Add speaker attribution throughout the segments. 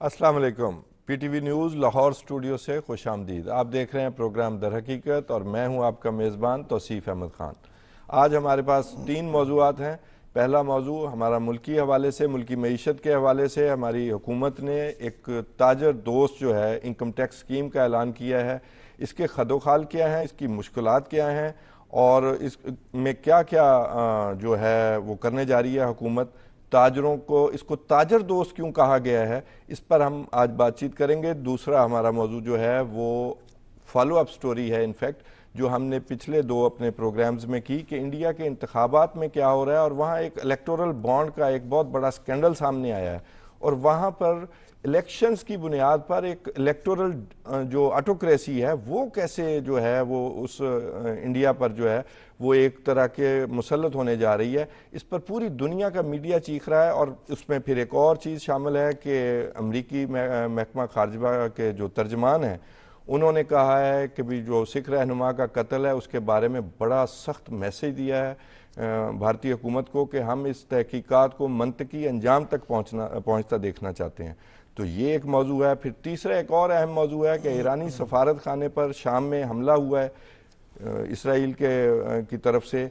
Speaker 1: السلام علیکم، P T V news Lahore studio سے خوش آمدید۔ آپ دیکھ رہے ہیں پروگرام در حقیقت اور میں ہوں آپ کا میزبان توصیف احمد خان۔ آج ہمارے پاس 3 موضوعات ہیں۔ پہلا موضوع ہمارا ملکی حوالے سے، ملکی معیشت کے حوالے سے ہماری حکومت نے ایک تاجر دوست جو ہے انکم ٹیکس اسکیم کا اعلان کیا ہے۔ اس کے خد و خال کیا ہیں، اس کی مشکلات کیا ہیں اور اس میں کیا کیا جو ہے وہ کرنے جا رہی ہے حکومت۔ تاجروں کو اس کو تاجر دوست کیوں کہا گیا ہے، اس پر ہم آج بات چیت کریں گے۔ دوسرا ہمارا موضوع جو ہے وہ فالو اپ سٹوری ہے انفیکٹ، جو ہم نے پچھلے 2 اپنے پروگرامز میں کی کہ انڈیا کے انتخابات میں کیا ہو رہا ہے، اور وہاں ایک الیکٹورل بانڈ کا ایک بہت بڑا سکینڈل سامنے آیا ہے، اور وہاں پر الیکشنز کی بنیاد پر ایک الیکٹورل جو آٹوکریسی ہے وہ کیسے جو ہے وہ اس انڈیا پر جو ہے وہ ایک طرح کے مسلط ہونے جا رہی ہے۔ اس پر پوری دنیا کا میڈیا چیخ رہا ہے، اور اس میں پھر ایک اور چیز شامل ہے کہ امریکی محکمہ خارجہ کے جو ترجمان ہیں انہوں نے کہا ہے کہ بھی جو سکھ رہنما کا قتل ہے اس کے بارے میں بڑا سخت میسیج دیا ہے بھارتی حکومت کو کہ ہم اس تحقیقات کو منطقی انجام تک پہنچتا دیکھنا چاہتے ہیں۔ تو یہ ایک موضوع ہے۔ پھر تیسرا ایک اور اہم موضوع ہے کہ ایرانی سفارت خانے پر شام میں حملہ ہوا ہے اسرائیل کی طرف سے۔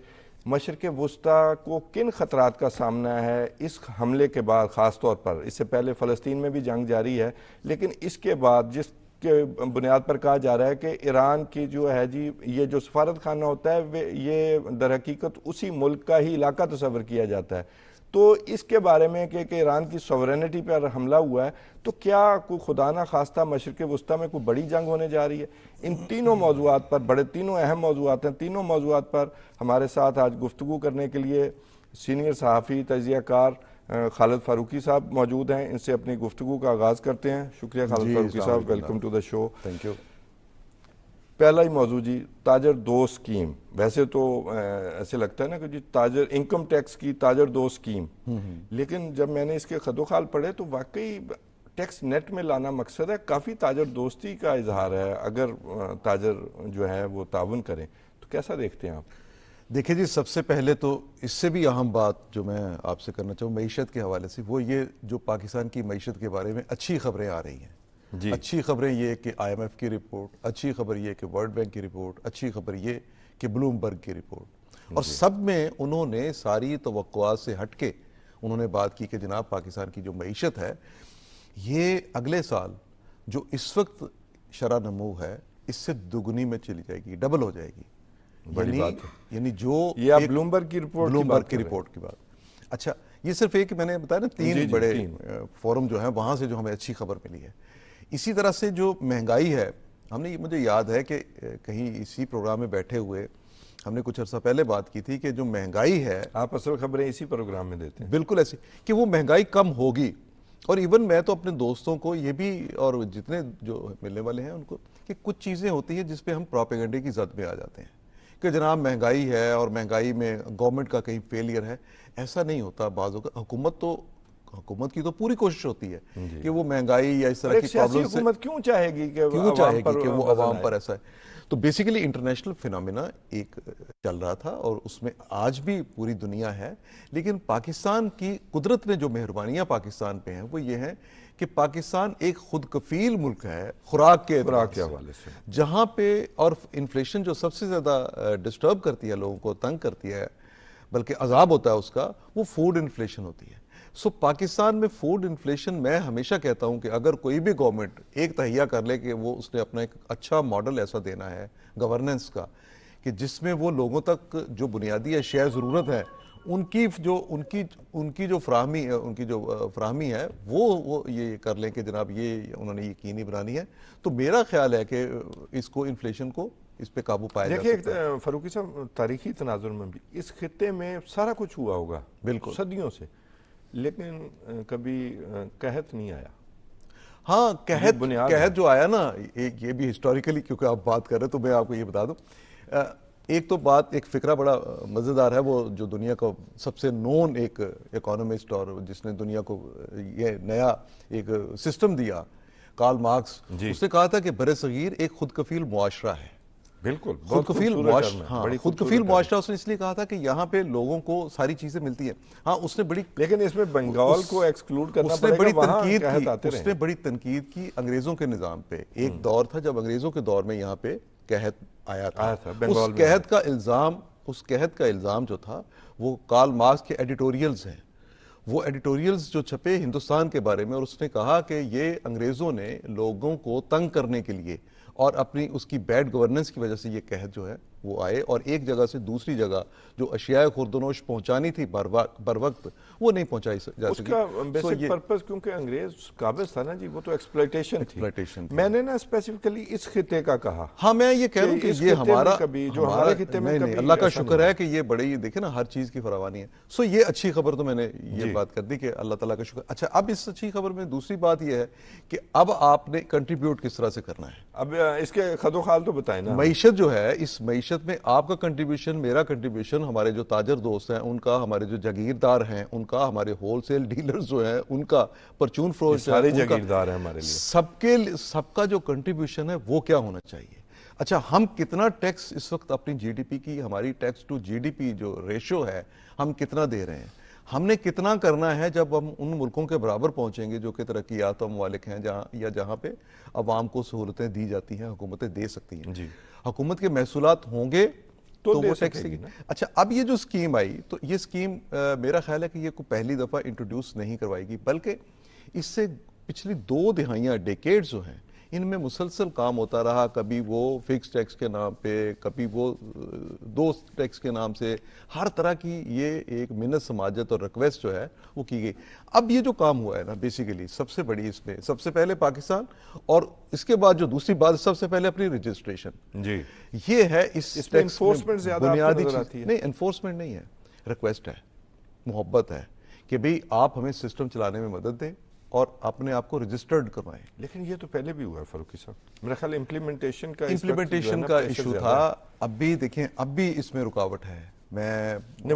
Speaker 1: مشرق وسطیٰ کو کن خطرات کا سامنا ہے اس حملے کے بعد، خاص طور پر اس سے پہلے فلسطین میں بھی جنگ جاری ہے، لیکن اس کے بعد جس کے بنیاد پر کہا جا رہا ہے کہ ایران کی جو ہے جی یہ جو سفارت خانہ ہوتا ہے یہ در حقیقت اسی ملک کا ہی علاقہ تصور کیا جاتا ہے۔ تو اس کے بارے میں کہ ایران کی سوورینٹی پر حملہ ہوا ہے، تو کیا کوئی خدا نہ خواستہ مشرق وسطیٰ میں کوئی بڑی جنگ ہونے جا رہی ہے؟ ان تینوں موضوعات پر، تینوں اہم موضوعات ہیں، تینوں موضوعات پر ہمارے ساتھ آج گفتگو کرنے کے لیے سینئر صحافی تجزیہ کار خالد فاروقی صاحب موجود ہیں۔ ان سے اپنی گفتگو کا آغاز کرتے ہیں۔ شکریہ خالد فاروقی صاحب، welcome to the show.
Speaker 2: Thank you.
Speaker 1: پہلا ہی موضوع جی، تاجر دوست اسکیم۔ ویسے تو ایسے لگتا ہے نا کہ جی تاجر انکم ٹیکس کی تاجر دوست اسکیم، لیکن جب میں نے اس کے خد و خال پڑھے تو واقعی ٹیکس نیٹ میں لانا مقصد ہے، کافی تاجر دوستی کا اظہار ہے اگر تاجر جو ہے وہ تعاون کریں، تو کیسا دیکھتے ہیں آپ؟
Speaker 2: دیکھیں جی، سب سے پہلے تو اس سے بھی اہم بات جو میں آپ سے کرنا چاہوں معیشت کے حوالے سے، وہ یہ جو پاکستان کی معیشت کے بارے میں اچھی خبریں آ رہی ہیں
Speaker 1: جی،
Speaker 2: اچھی خبریں یہ کہ آئی ایم ایف کی رپورٹ، اچھی خبر یہ کہ ورلڈ بینک کی رپورٹ، اچھی خبر یہ کہ بلومبرگ کی رپورٹ، اور سب میں انہوں نے ساری توقعات سے ہٹ کے انہوں نے بات کی کہ جناب پاکستان کی جو معیشت ہے یہ اگلے سال جو اس وقت شرح نمو ہے اس سے دگنی میں چلی جائے گی، ڈبل ہو جائے گی۔
Speaker 1: بڑی بات ہے۔
Speaker 2: یعنی جو
Speaker 1: یہ آپ بلومبرگ کی
Speaker 2: رپورٹ کی بات، اچھا یہ صرف ایک میں نے بتایا نا 3 بڑے فورم جو ہیں وہاں سے جو ہمیں اچھی خبر ملی ہے۔ اسی طرح سے جو مہنگائی ہے، ہم نے مجھے یاد ہے کہ کہیں اسی پروگرام میں بیٹھے ہوئے ہم نے کچھ عرصہ پہلے بات کی تھی کہ جو مہنگائی ہے،
Speaker 1: آپ اصل خبریں اسی پروگرام میں دیتے ہیں،
Speaker 2: بالکل ایسی کہ وہ مہنگائی کم ہوگی۔ اور ایون میں تو اپنے دوستوں کو یہ بھی اور جتنے جو ملنے والے ہیں ان کو کہ کچھ چیزیں ہوتی ہیں جس پہ ہم پروپیگنڈے کی زد میں آ جاتے ہیں کہ جناب مہنگائی ہے اور مہنگائی میں گورنمنٹ کا کہیں فیلئر ہے۔ ایسا نہیں ہوتا بعضوں کا، حکومت کی تو پوری کوشش ہوتی ہے کہ وہ مہنگائی یا اس طرح کی پرابلم سے
Speaker 1: حکومت کیوں چاہے گی کہ
Speaker 2: وہ عوام پر ایسا ہے۔ تو بیسیکلی انٹرنیشنل فینومینا ایک چل رہا تھا اور اس میں آج بھی پوری دنیا ہے، لیکن پاکستان کی قدرت نے جو مہربانیاں پاکستان پہ ہیں وہ یہ ہیں کہ پاکستان ایک خود کفیل ملک ہے خوراک کے
Speaker 1: حوالے سے،
Speaker 2: جہاں پہ اور انفلیشن جو سب سے زیادہ ڈسٹرب کرتی ہے لوگوں کو، تنگ کرتی ہے بلکہ عذاب ہوتا ہے اس کا، وہ فوڈ انفلیشن ہوتی ہے۔ سو پاکستان میں فوڈ انفلیشن، میں ہمیشہ کہتا ہوں کہ اگر کوئی بھی گورنمنٹ ایک تہیہ کر لے کہ وہ اس نے اپنا ایک اچھا ماڈل ایسا دینا ہے گورننس کا کہ جس میں وہ لوگوں تک جو بنیادی اشیاء ضرورت ہے ان کی جو فراہمی ہے وہ یہ کر لیں کہ جناب یہ انہوں نے یقینی بنانی ہے، تو میرا خیال ہے کہ اس کو انفلیشن کو اس پہ قابو پایا جا سکتا ہے۔
Speaker 1: دیکھیں فاروقی صاحب، تاریخی تناظر میں بھی اس خطے میں سارا کچھ ہوا ہوگا
Speaker 2: بالکل
Speaker 1: صدیوں سے، لیکن کبھی قحط نہیں آیا۔
Speaker 2: ہاں قحط جو آیا نا، یہ بھی ہسٹوریکلی کیونکہ آپ بات کر رہے ہیں تو میں آپ کو یہ بتا دوں، ایک تو بات، ایک فقرہ بڑا مزیدار ہے، وہ جو دنیا کو سب سے نون ایک اکانومسٹ اور جس نے دنیا کو یہ نیا ایک سسٹم دیا، کارل مارکس، اس نے کہا تھا کہ برصغیر ایک خود کفیل معاشرہ ہے
Speaker 1: بالکل
Speaker 2: خود کفیل خود کفیل معاشرہ اس نے اس لیے کہا تھا کہ یہاں پہ لوگوں کو ساری چیزیں ملتی ہیں. ہاں اس نے بڑی
Speaker 1: لیکن اس میں بنگال کو ایکسکلوڈ کرنا
Speaker 2: اس نے
Speaker 1: پڑے
Speaker 2: بڑی
Speaker 1: گا, وہاں
Speaker 2: تنقید
Speaker 1: قحط
Speaker 2: کی,
Speaker 1: آتے
Speaker 2: اس
Speaker 1: رہے.
Speaker 2: نے بڑی تنقید کی انگریزوں کے نظام پہ. ایک دور تھا جب انگریزوں کے دور میں یہاں پہ قحط آیا تھا. اس قحط کا الزام جو تھا وہ کارل مارکس کے ایڈیٹوریلز ہیں. وہ ایڈیٹوریلز جو چھپے ہندوستان کے بارے میں, اور اس نے کہا کہ یہ انگریزوں نے لوگوں کو تنگ کرنے کے لیے اور اپنی اس کی بیڈ گورننس کی وجہ سے یہ قحط جو ہے وہ آئے, اور ایک جگہ سے دوسری جگہ جو اشیاء خوردونوش پہنچانی تھی بر وقت وہ نہیں پہنچائی جا سکی.
Speaker 1: اس کا بیسک پرپس کیونکہ انگریز قابض تھا نا جی, وہ تو ایکسپلائٹیشن تھی. میں نے نا اسپیسیفکلی اس خطے کا کہا.
Speaker 2: ہاں میں یہ کہہ رہا ہوں کہ یہ ہمارا
Speaker 1: ہمارے خطے میں
Speaker 2: نہیں, اللہ کا شکر ہے کہ یہ بڑی دیکھیں نا ہر چیز کی فراوانی ہے. سو یہ اچھی خبر تو میں نے یہ بات کر دی کہ اللہ تعالیٰ کا شکر. اچھا اب اس اچھی خبر میں دوسری بات یہ ہے کہ اب آپ نے کنٹریبیوٹ کس طرح سے کرنا ہے.
Speaker 1: اب اس کے خد و خال تو بتائیں نا.
Speaker 2: معیشت جو ہے, اس معیشت میں آپ کا کنٹریبیوشن, میرا کنٹریبیوشن, ہمارے جو تاجر دوست ہیں ان کا, ہمارے جو جاگیردار ہیں ان کا, ہمارے ہول سیل ڈیلرز جو ہیں ان کا, پرچون فروش
Speaker 1: سارے جاگیردار ہیں ہمارے لیے,
Speaker 2: سب کا جو کنٹریبیوشن ہے وہ کیا ہونا چاہیے. اچھا ہم کتنا ٹیکس اس وقت اپنی جی ڈی پی کی, ہماری tax to G D P جو ریشو ہے ہم کتنا دے رہے ہیں, ہم نے کتنا کرنا ہے جب ہم ان ملکوں کے برابر پہنچیں گے جو کہ ترقی یافتہ ممالک ہیں جہاں پہ عوام کو سہولتیں دی جاتی ہیں, حکومتیں دے سکتی ہیں. حکومت کے محصولات ہوں گے تو وہ ٹیکس دے گی. اچھا اب یہ جو اسکیم آئی تو یہ اسکیم میرا خیال ہے کہ یہ کوئی پہلی دفعہ انٹروڈیوس نہیں کروائے گی, بلکہ اس سے پچھلی 2 دہائیاں ڈیکیڈز جو ہیں ان میں مسلسل کام ہوتا رہا. کبھی وہ فکس ٹیکس کے نام پہ, کبھی وہ دوست ٹیکس کے نام سے, ہر طرح کی یہ ایک منت سماجت اور ریکویسٹ جو ہے وہ کی گئی. اب یہ جو کام ہوا ہے نا بیسیکلی سب سے بڑی اس میں سب سے پہلے پاکستان, اور اس کے بعد جو دوسری بات سب سے پہلے اپنی رجسٹریشن.
Speaker 1: جی
Speaker 2: یہ ہے اس ٹیکس
Speaker 1: انفورسمنٹ زیادہ
Speaker 2: بنیادی چیز. نہیں انفورسمنٹ نہیں ہے, ریکویسٹ ہے, محبت ہے کہ بھئی آپ ہمیں سسٹم چلانے میں مدد دیں اور اپنے آپ کو رجسٹرڈ کروائیں.
Speaker 1: لیکن یہ تو پہلے بھی ہوا ہے فاروقی صاحب, میرا خیال امپلیمنٹیشن کا
Speaker 2: ایشو تھا. اب بھی دیکھیں اب بھی اس میں رکاوٹ ہے.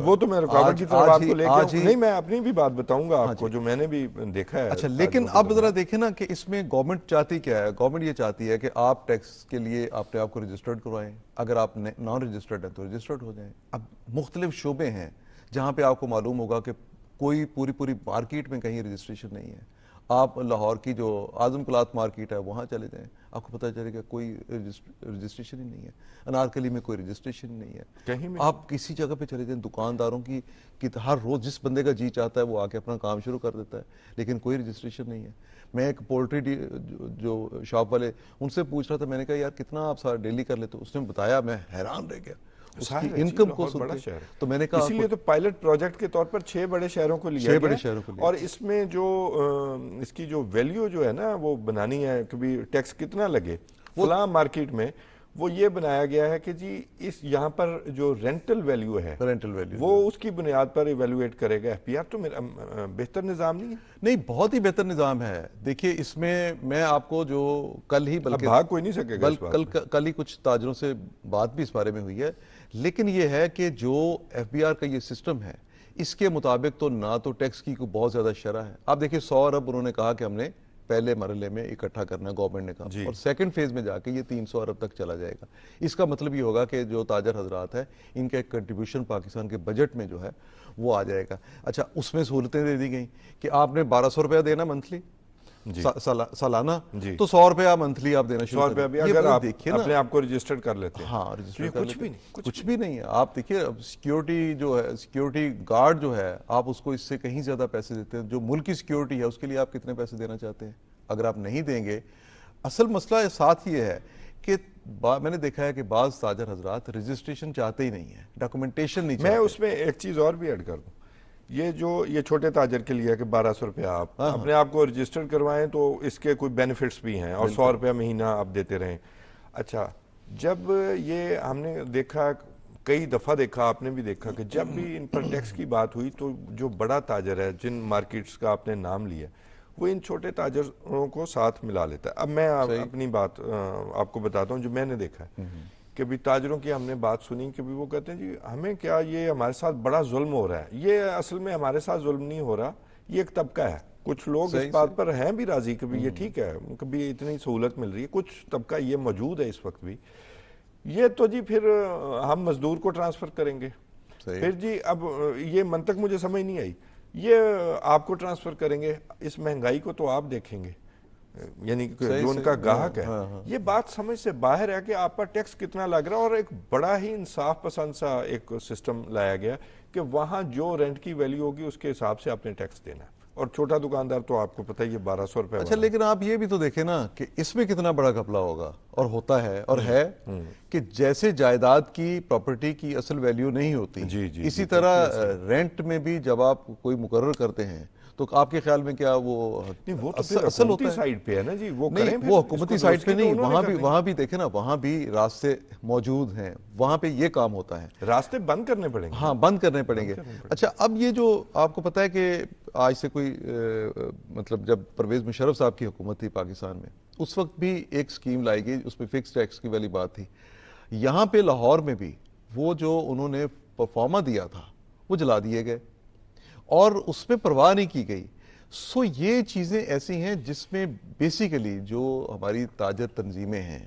Speaker 1: وہ تو میں رکاوٹ کی طرف آپ کو لے کے نہیں, میں اپنی بھی بات بتاؤں گا آپ کو جو میں نے بھی دیکھا ہے.
Speaker 2: اچھا لیکن اب ذرا دیکھیں نا کہ اس میں گورنمنٹ چاہتی کیا ہے. گورنمنٹ یہ چاہتی ہے کہ آپ ٹیکس کے لیے اپنے آپ کو رجسٹرڈ کروائیں, اگر آپ نان رجسٹرڈ ہیں تو رجسٹرڈ ہو جائیں. اب مختلف شعبے ہیں جہاں پہ آپ کو معلوم ہوگا کہ کوئی پوری مارکیٹ میں کہیں رجسٹریشن نہیں ہے. آپ لاہور کی جو اعظم کلاتھ مارکیٹ ہے وہاں چلے جائیں, آپ کو پتہ چلے گا کوئی رجسٹریشن ہی نہیں ہے. انارکلی میں کوئی رجسٹریشن نہیں ہے.
Speaker 1: کہیں
Speaker 2: آپ کسی جگہ پہ چلے جائیں, دکانداروں کی ہر روز جس بندے کا جی چاہتا ہے وہ آ کے اپنا کام شروع کر دیتا ہے, لیکن کوئی رجسٹریشن نہیں ہے. میں ایک پولٹری جو شاپ والے ان سے پوچھ رہا تھا, میں نے کہا یار کتنا آپ ڈیلی کر لیتے, اس نے بتایا, میں حیران رہ گیا اس کی انکم کو سن کے. تو میں نے کہا
Speaker 1: اسی لیے تو پائلٹ پروجیکٹ کے طور پر 6 بڑے شہروں کو لیا گیا, اور اس میں جو اس کی جو ویلیو جو ہے نا وہ بنانی ہے کہ بھی ٹیکس کتنا لگے فلاں مارکیٹ میں, وہ یہ بنایا گیا ہے کہ جی اس یہاں پر جو رینٹل ویلیو ہے وہ اس کی بنیاد پر ایویلویٹ کرے گا ایف پی آر. تو میرا بہتر نظام نہیں ہے؟
Speaker 2: نہیں بہت ہی بہتر نظام ہے. دیکھیے اس میں آپ کو جو کل ہی
Speaker 1: بلکہ بھاگ کوئی نہیں سکے گا,
Speaker 2: کل ہی کچھ تاجروں سے بات بھی اس بارے میں ہوئی ہے, لیکن یہ ہے کہ جو ایف بی آر کا یہ سسٹم ہے اس کے مطابق تو نہ تو ٹیکس کی کوئی بہت زیادہ شرح ہے. آپ دیکھیے 100 ارب انہوں نے کہا کہ ہم نے پہلے مرحلے میں اکٹھا کرنا ہے, گورنمنٹ نے کہا, اور سیکنڈ فیز میں جا کے یہ 300 ارب تک چلا جائے گا. اس کا مطلب یہ ہوگا کہ جو تاجر حضرات ہیں ان کا ایک کنٹریبیوشن پاکستان کے بجٹ میں جو ہے وہ آ جائے گا. اچھا اس میں سہولتیں دے دی گئیں کہ آپ نے 1200 روپیہ دینا منتھلی سالانہ, تو 100 روپیہ منتھلی آپ دینا شروع کر دیں.
Speaker 1: اگر آپ اپنے آپ کو رجسٹرڈ کر لیتے ہیں.
Speaker 2: ہاں کچھ بھی نہیں ہے. آپ دیکھیے سیکیورٹی جو ہے, سیکیورٹی گارڈ جو ہے, آپ اس کو اس سے کہیں زیادہ پیسے دیتے ہیں. جو ملک کی سیکیورٹی ہے اس کے لیے آپ کتنے پیسے دینا چاہتے ہیں؟ اگر آپ نہیں دیں گے, اصل مسئلہ ساتھ یہ ہے کہ میں نے دیکھا ہے کہ بعض تاجر حضرات رجسٹریشن چاہتے ہی نہیں ہے, ڈاکومنٹیشن نہیں چاہتے.
Speaker 1: میں اس میں ایک چیز اور بھی ایڈ کر دوں, یہ چھوٹے تاجر کے لیے ہے کہ 1200 روپیہ آپ اپنے آپ کو رجسٹر کروائیں تو اس کے کوئی بینیفٹس بھی ہیں, اور 100 روپیہ مہینہ آپ دیتے رہیں. اچھا جب یہ ہم نے دیکھا, کئی دفعہ دیکھا, آپ نے بھی دیکھا کہ جب بھی ان پر ٹیکس کی بات ہوئی تو جو بڑا تاجر ہے, جن مارکیٹس کا آپ نے نام لیا, وہ ان چھوٹے تاجروں کو ساتھ ملا لیتا ہے. اب میں اپنی بات آپ کو بتاتا ہوں جو میں نے دیکھا ہے کہ بھی تاجروں کی ہم نے بات سنی کہ بھی وہ کہتے ہیں جی ہمیں کیا یہ ہمارے ساتھ بڑا ظلم ہو رہا ہے. یہ اصل میں ہمارے ساتھ ظلم نہیں ہو رہا, یہ ایک طبقہ ہے. کچھ لوگ اس بات پر ہیں بھی راضی کہ بھی یہ ٹھیک ہے, کبھی اتنی سہولت مل رہی ہے. کچھ طبقہ یہ موجود ہے اس وقت بھی یہ تو جی پھر ہم مزدور کو ٹرانسفر کریں گے.
Speaker 2: صحیح.
Speaker 1: پھر جی اب یہ منطق مجھے سمجھ نہیں آئی. یہ آپ کو ٹرانسفر کریں گے, اس مہنگائی کو تو آپ دیکھیں گے, یعنی جو ان کا گاہک ہے. یہ بات سمجھ سے باہر ہے کہ آپ پر ٹیکس کتنا لگ رہا ہے, اور ایک بڑا ہی انصاف پسند سا ایک سسٹم لایا گیا کہ وہاں جو رینٹ کی ویلیو ہوگی اس کے حساب سے آپ نے ٹیکس دینا ہے. اور چھوٹا دکاندار تو آپ کو پتہ ہے یہ 1200 روپے.
Speaker 2: اچھا, لیکن آپ یہ بھی تو دیکھیں نا کہ اس میں کتنا بڑا گھپلہ ہوگا, اور ہوتا ہے اور ہے کہ جیسے جائیداد کی پراپرٹی کی اصل ویلیو نہیں ہوتی, اسی طرح رینٹ میں بھی جب آپ کوئی مقرر کرتے ہیں تو آپ کے خیال میں کیا وہ اصل ہوتا ہے؟
Speaker 1: سائٹ پہ ہے نا جی, وہ
Speaker 2: نہیں, وہ حکومتی سائٹ پہ نہیں, وہاں بھی دیکھیں نا, وہاں بھی راستے موجود ہیں, وہاں پہ یہ کام ہوتا ہے.
Speaker 1: راستے بند کرنے پڑیں گے.
Speaker 2: ہاں, بند کرنے پڑیں گے. اچھا, اب یہ جو آپ کو پتہ ہے کہ آج سے کوئی مطلب جب پرویز مشرف صاحب کی حکومت تھی پاکستان میں, اس وقت بھی ایک سکیم لائی گئی, اس میں فکس ٹیکس کی والی بات تھی. یہاں پہ لاہور میں بھی وہ جو انہوں نے پرفارما دیا تھا وہ جلا دیے گئے اور اس پہ پرواہ نہیں کی گئی. سو یہ چیزیں ایسی ہیں جس میں بیسیکلی جو ہماری تاجر تنظیمیں ہیں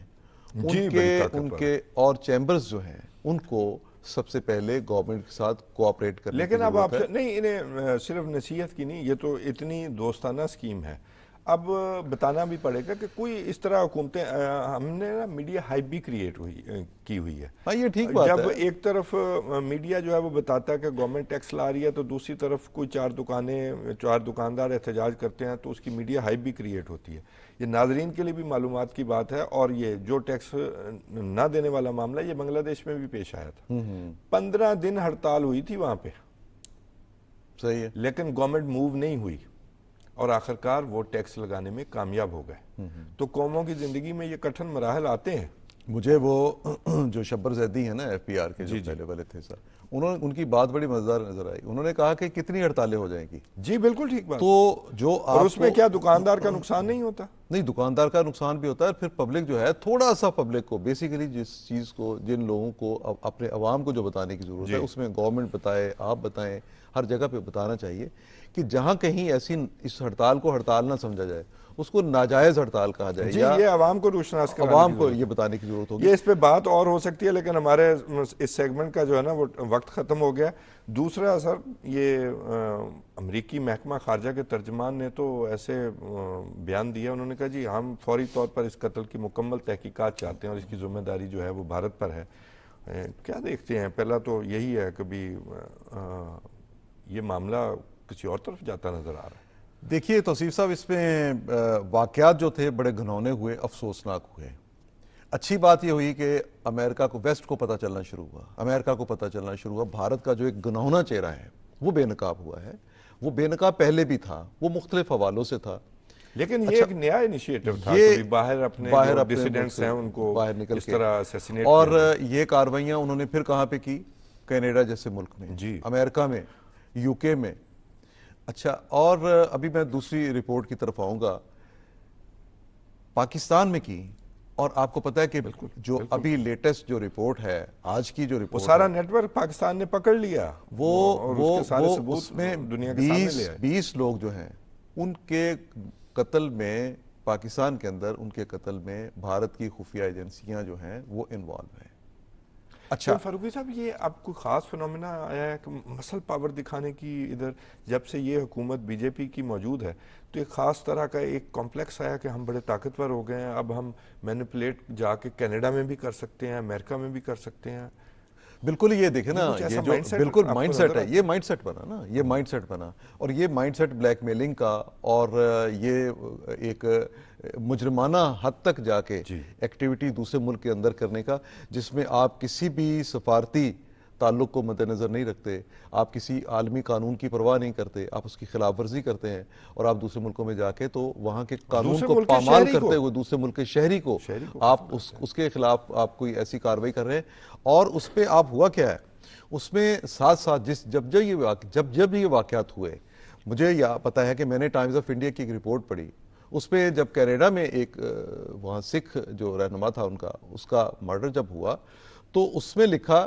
Speaker 2: ان کے اور چیمبرز جو ہیں ان کو سب سے پہلے گورنمنٹ کے ساتھ کوآپریٹ کرنے کی ضرورت ہے.
Speaker 1: لیکن اب آپ نہیں, انہیں صرف نصیحت کی نہیں, یہ تو اتنی دوستانہ سکیم ہے, اب بتانا بھی پڑے گا کہ کوئی اس طرح حکومتیں, ہم نے نا میڈیا ہائپ بھی کریٹ کی ہوئی ہے.
Speaker 2: ہاں, یہ ٹھیک بات ہے.
Speaker 1: جب ایک طرف میڈیا جو ہے وہ بتاتا ہے کہ گورنمنٹ ٹیکس لا رہی ہے, تو دوسری طرف کوئی 4 دکاندار احتجاج کرتے ہیں, تو اس کی میڈیا ہائپ بھی کریٹ ہوتی ہے. یہ ناظرین کے لیے بھی معلومات کی بات ہے. اور یہ جو ٹیکس نہ دینے والا معاملہ, یہ بنگلہ دیش میں بھی پیش آیا تھا. 15 دن ہڑتال ہوئی تھی وہاں پہ.
Speaker 2: صحیح ہے.
Speaker 1: لیکن گورنمنٹ موو نہیں ہوئی اور آخرکار وہ ٹیکس لگانے میں کامیاب ہو گئے. تو قوموں کی زندگی میں یہ کٹھن مراحل آتے ہیں.
Speaker 2: مجھے وہ جو شبر زیدی ہیں نا ایف پی آر کے جو پہلے والے تھے سر, ان کی بات بڑی مزیدار نظر آئی. انہوں نے کہا کہ کتنی ہڑتالیں ہو جائیں گی.
Speaker 1: جی بالکل ٹھیک بات.
Speaker 2: تو جو
Speaker 1: اور اس میں کیا دکاندار کا نقصان نہیں ہوتا؟
Speaker 2: نہیں, دکاندار کا نقصان بھی ہوتا ہے. پھر پبلک جو ہے, تھوڑا سا پبلک کو بیسیکلی جس چیز کو, جن لوگوں کو اپنے عوام کو جو بتانے کی ضرورت ہے, اس میں گورنمنٹ بتائے, آپ بتائیں, ہر جگہ پہ بتانا چاہیے کہ جہاں کہیں ایسی اس ہڑتال کو ہڑتال نہ سمجھا جائے, اس کو ناجائز ہڑتال کہا جائے.
Speaker 1: جی, یہ عوام کو روشناس کرانے,
Speaker 2: عوام کو یہ بتانے کی ضرورت ہوگی.
Speaker 1: یہ اس پہ بات اور ہو سکتی ہے, لیکن ہمارے اس سیگمنٹ کا جو ہے نا وہ وقت ختم ہو گیا. دوسرا اثر, یہ امریکی محکمہ خارجہ کے ترجمان نے تو ایسے بیان دیا, انہوں نے کہا جی ہم فوری طور پر اس قتل کی مکمل تحقیقات چاہتے ہیں اور اس کی ذمہ داری جو ہے وہ بھارت پر ہے. کیا دیکھتے ہیں؟ پہلا تو یہی ہے, کبھی یہ معاملہ کسی اور طرف جاتا نظر آ رہا ہے.
Speaker 2: دیکھیے توصیف صاحب, اس میں واقعات جو تھے بڑے گھنونے ہوئے, افسوسناک ہوئے. اچھی بات یہ ہوئی کہ امریکہ کو, ویسٹ کو پتہ چلنا شروع ہوا, امریکہ کو پتہ چلنا شروع ہوا. بھارت کا جو ایک گنہونا چہرہ ہے وہ بے نقاب ہوا ہے. وہ بے نقاب پہلے بھی تھا, وہ مختلف حوالوں سے تھا,
Speaker 1: لیکن یہ ایک نیا انیشیٹو تھا کہ باہر اپنے جو ڈیسیڈنٹس ہیں ان کو
Speaker 2: باہر نکل
Speaker 1: اس طرح اسیسینیٹ.
Speaker 2: اور یہ کارروائیاں انہوں نے پھر کہاں پہ کی؟ کینیڈا جیسے ملک میں, امریکہ میں, یو کے میں. اچھا, اور ابھی میں دوسری رپورٹ کی طرف آؤں گا, پاکستان میں کی. اور آپ کو پتہ ہے کہ جو ابھی لیٹسٹ جو رپورٹ ہے, آج کی جو رپورٹ,
Speaker 1: سارا نیٹ ورک پاکستان نے پکڑ لیا,
Speaker 2: وہ اس میں 20 لوگ جو ہیں ان کے قتل میں, پاکستان کے اندر ان کے قتل میں بھارت کی خفیہ ایجنسیاں جو ہیں وہ انوالو ہیں.
Speaker 1: اچھا فاروقی صاحب, یہ اب کوئی خاص فنومینا آیا ہے کہ مسل پاور دکھانے کی ادھر, جب سے یہ حکومت بی جے پی کی موجود ہے تو ایک خاص طرح کا ایک کمپلیکس آیا کہ ہم بڑے طاقتور ہو گئے ہیں, اب ہم مینیپولیٹ جا کے کینیڈا میں بھی کر سکتے ہیں, امریکہ میں بھی کر سکتے ہیں.
Speaker 2: بالکل, یہ دیکھیں نا, یہ جو بالکل مائنڈ سیٹ ہے, یہ مائنڈ سیٹ بنا نا, یہ مائنڈ سیٹ بنا. اور یہ مائنڈ سیٹ بلیک میلنگ کا اور یہ ایک مجرمانہ حد تک جا کے ایکٹیویٹی دوسرے ملک کے اندر کرنے کا, جس میں آپ کسی بھی سفارتی تعلق کو مد نظر نہیں رکھتے, آپ کسی عالمی قانون کی پرواہ نہیں کرتے, آپ اس کی خلاف ورزی کرتے ہیں, اور آپ دوسرے ملکوں میں جا کے تو وہاں کے قانون کو پامال کرتے ہوئے دوسرے ملک کے شہری کو آپ اس کے خلاف آپ کوئی ایسی کارروائی کر رہے ہیں. اور اس پہ آپ ہوا کیا ہے, اس میں ساتھ ساتھ جب یہ واقعات ہوئے, مجھے یہ پتا ہے کہ میں نے ٹائمز آف انڈیا کی ایک رپورٹ پڑھی, اس پہ جب کینیڈا میں ایک وہاں سکھ جو رہنما تھا ان کا, اس کا مرڈر جب ہوا تو اس میں لکھا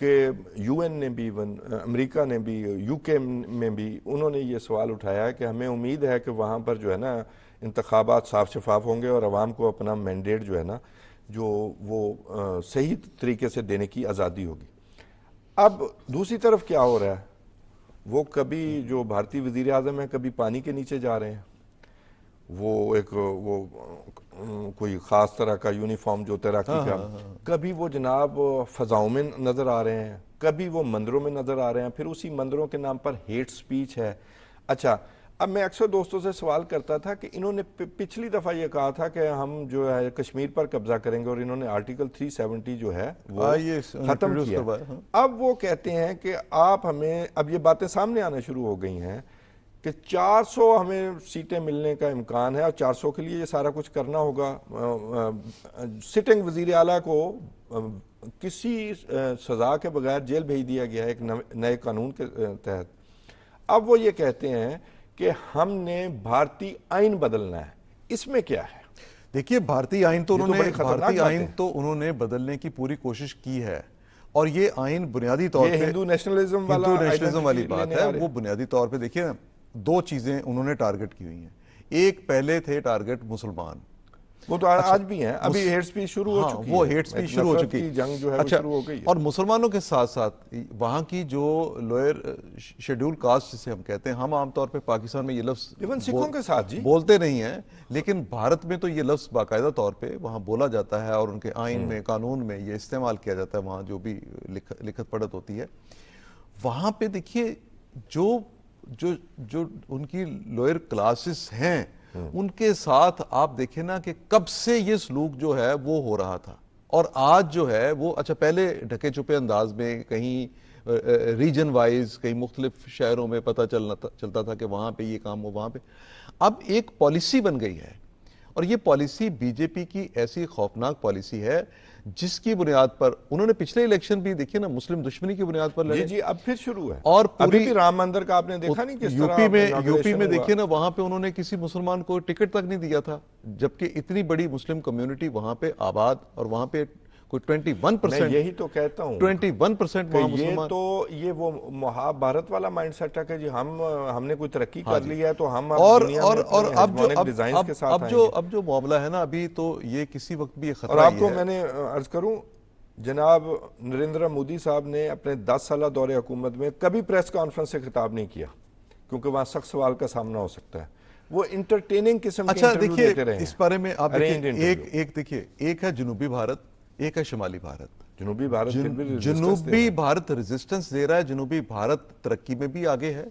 Speaker 1: کہ یو این نے بھی امریکہ نے بھی یو کے میں بھی انہوں نے یہ سوال اٹھایا کہ ہمیں امید ہے کہ وہاں پر جو ہے نا انتخابات صاف شفاف ہوں گے اور عوام کو اپنا مینڈیٹ جو ہے نا جو وہ صحیح طریقے سے دینے کی آزادی ہوگی. اب دوسری طرف کیا ہو رہا ہے, وہ کبھی جو بھارتی وزیر اعظم ہیں کبھی پانی کے نیچے جا رہے ہیں, وہ کوئی خاص طرح کا یونیفارم جو تیراکی کا, کبھی وہ جناب فضاؤں میں نظر آ رہے ہیں, کبھی وہ مندروں میں نظر آ رہے ہیں, پھر اسی مندروں کے نام پر ہیٹ سپیچ ہے. اچھا, اب میں اکثر دوستوں سے سوال کرتا تھا کہ انہوں نے پچھلی دفعہ یہ کہا تھا کہ ہم جو ہے کشمیر پر قبضہ کریں گے اور انہوں نے آرٹیکل 370 جو ہے وہ ختم کیا. اب وہ کہتے ہیں کہ آپ ہمیں, اب یہ باتیں سامنے آنا شروع ہو گئی ہیں کہ 400 ہمیں سیٹیں ملنے کا امکان ہے اور 400 کے لیے یہ سارا کچھ کرنا ہوگا. سٹنگ وزیر اعلیٰ کو کسی سزا کے بغیر جیل بھیج دیا گیا ہے ایک نئے قانون کے تحت. اب وہ یہ کہتے ہیں کہ ہم نے بھارتی آئین بدلنا ہے. اس میں کیا ہے؟
Speaker 2: دیکھیے, بھارتی آئین تو انہوں نے بدلنے کی پوری کوشش کی ہے, اور یہ آئین بنیادی طور پہ
Speaker 1: ہندو نیشنلزم
Speaker 2: والی بات ہے. وہ بنیادی طور پہ دیکھیے نا, دو چیزیں انہوں نے ٹارگٹ کی ہوئی ہیں. ایک پہلے تھے ٹارگٹ مسلمان,
Speaker 1: وہ تو آج بھی ہیں, ابھی ہیٹ سپیچ شروع ہو چکی ہے,
Speaker 2: وہ ہیٹ سپیچ شروع ہو چکی,
Speaker 1: جنگ جو ہے وہ شروع ہو گئی ہے.
Speaker 2: اور مسلمانوں کے ساتھ ساتھ وہاں کی جو لوئر شیڈول کاسٹ جسے ہم کہتے ہیں, ہم عام طور پہ پاکستان میں یہ لفظ
Speaker 1: سکھوں کے ساتھ
Speaker 2: بولتے نہیں ہیں, لیکن بھارت میں تو یہ لفظ باقاعدہ طور پہ وہاں بولا جاتا ہے, اور ان کے آئین میں, قانون میں یہ استعمال کیا جاتا ہے, وہاں جو بھی لکھت پڑھت ہوتی ہے. وہاں پہ دیکھیے جو ان کی لوئر کلاسز ہیں, ان کے ساتھ آپ دیکھیں نا کہ کب سے یہ سلوک جو ہے وہ ہو رہا تھا, اور آج جو ہے وہ, اچھا پہلے ڈھکے چھپے انداز میں کہیں ریجن وائز کہیں مختلف شہروں میں پتہ چلتا تھا کہ وہاں پہ یہ کام ہو, وہاں پہ اب ایک پالیسی بن گئی ہے, اور یہ پالیسی بی جے پی کی ایسی خوفناک پالیسی ہے جس کی بنیاد پر انہوں نے پچھلے الیکشن بھی دیکھیے نا مسلم دشمنی کی بنیاد پر لڑے.
Speaker 1: جی اب پھر شروع ہے,
Speaker 2: اور
Speaker 1: ابھی بھی رام مندر کا آپ نے دیکھا نہیں کس طرح
Speaker 2: یو پی میں دیکھیے نا, وہاں پہ انہوں نے کسی مسلمان کو ٹکٹ تک نہیں دیا تھا, جبکہ اتنی بڑی مسلم کمیونٹی وہاں پہ آباد, اور وہاں پہ کوئی 21%,
Speaker 1: یہی تو کہتا ہوں
Speaker 2: 21% وہاں مسلمان.
Speaker 1: یہ وہ مہابھارت والا مائنڈ سیٹ ہے کہ جی ہم نے کوئی ترقی کر لی ہے تو ہم
Speaker 2: اور اب جو معاملہ ہے نا ابھی, تو یہ کسی وقت بھی خطرہ ہے.
Speaker 1: اور آپ کو میں نے عرض کروں, جناب نریندر مودی صاحب نے اپنے 10 سالہ دور حکومت میں کبھی پریس کانفرنس سے خطاب نہیں کیا, کیونکہ وہاں سخت سوال کا سامنا ہو سکتا ہے. وہ انٹرٹیننگ قسم کے انٹرویو دیتے رہے ہیں.
Speaker 2: اس بارے میں آپ دیکھیے, ایک ہے جنوبی بھارت, ایک ہے شمالی بھارت. جنوبی بھارت ریزسٹنس دے رہا ہے, جنوبی بھارت ترقی میں بھی آگے ہے,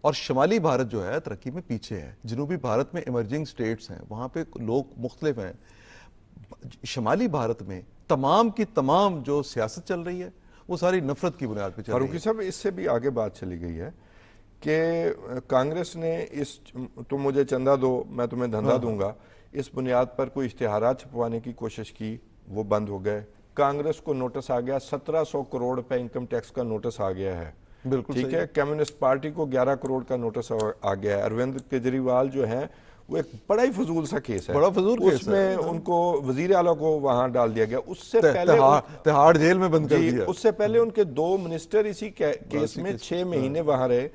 Speaker 2: اور شمالی بھارت جو ہے ترقی میں پیچھے ہے. جنوبی بھارت میں ایمرجنگ سٹیٹس ہیں, وہاں پہ لوگ مختلف ہیں. شمالی بھارت میں تمام کی تمام جو سیاست چل رہی ہے وہ ساری نفرت کی بنیاد پہ چل رہی ہے.
Speaker 1: فاروقی صاحب, اس سے بھی آگے بات چلی گئی ہے کہ کانگریس نے تم مجھے چندہ دو میں تمہیں دھندا دوں گا, اس بنیاد پر کوئی اشتہارات چھپوانے کی کوشش کی, وہ بند ہو گئے. کانگریس کو نوٹس آ گیا, 1700 کروڑ روپے انکم ٹیکس کا نوٹس آ گیا ہے.
Speaker 2: بالکل
Speaker 1: ٹھیک ہے. کمیونسٹ پارٹی کو 11 کروڑ کا نوٹس آ گیا ہے. اروند کیجریوال جو ہیں وہ ایک بڑا ہی فضول سا کیس ہے, اس میں ان کو وزیر اعلیٰ کو وہاں ڈال دیا گیا. اس سے پہلے
Speaker 2: تہاڑ جیل میں بند کر دیا.
Speaker 1: اس سے پہلے ان کے 2 منسٹر اسی کیس میں 6 مہینے وہاں رہے,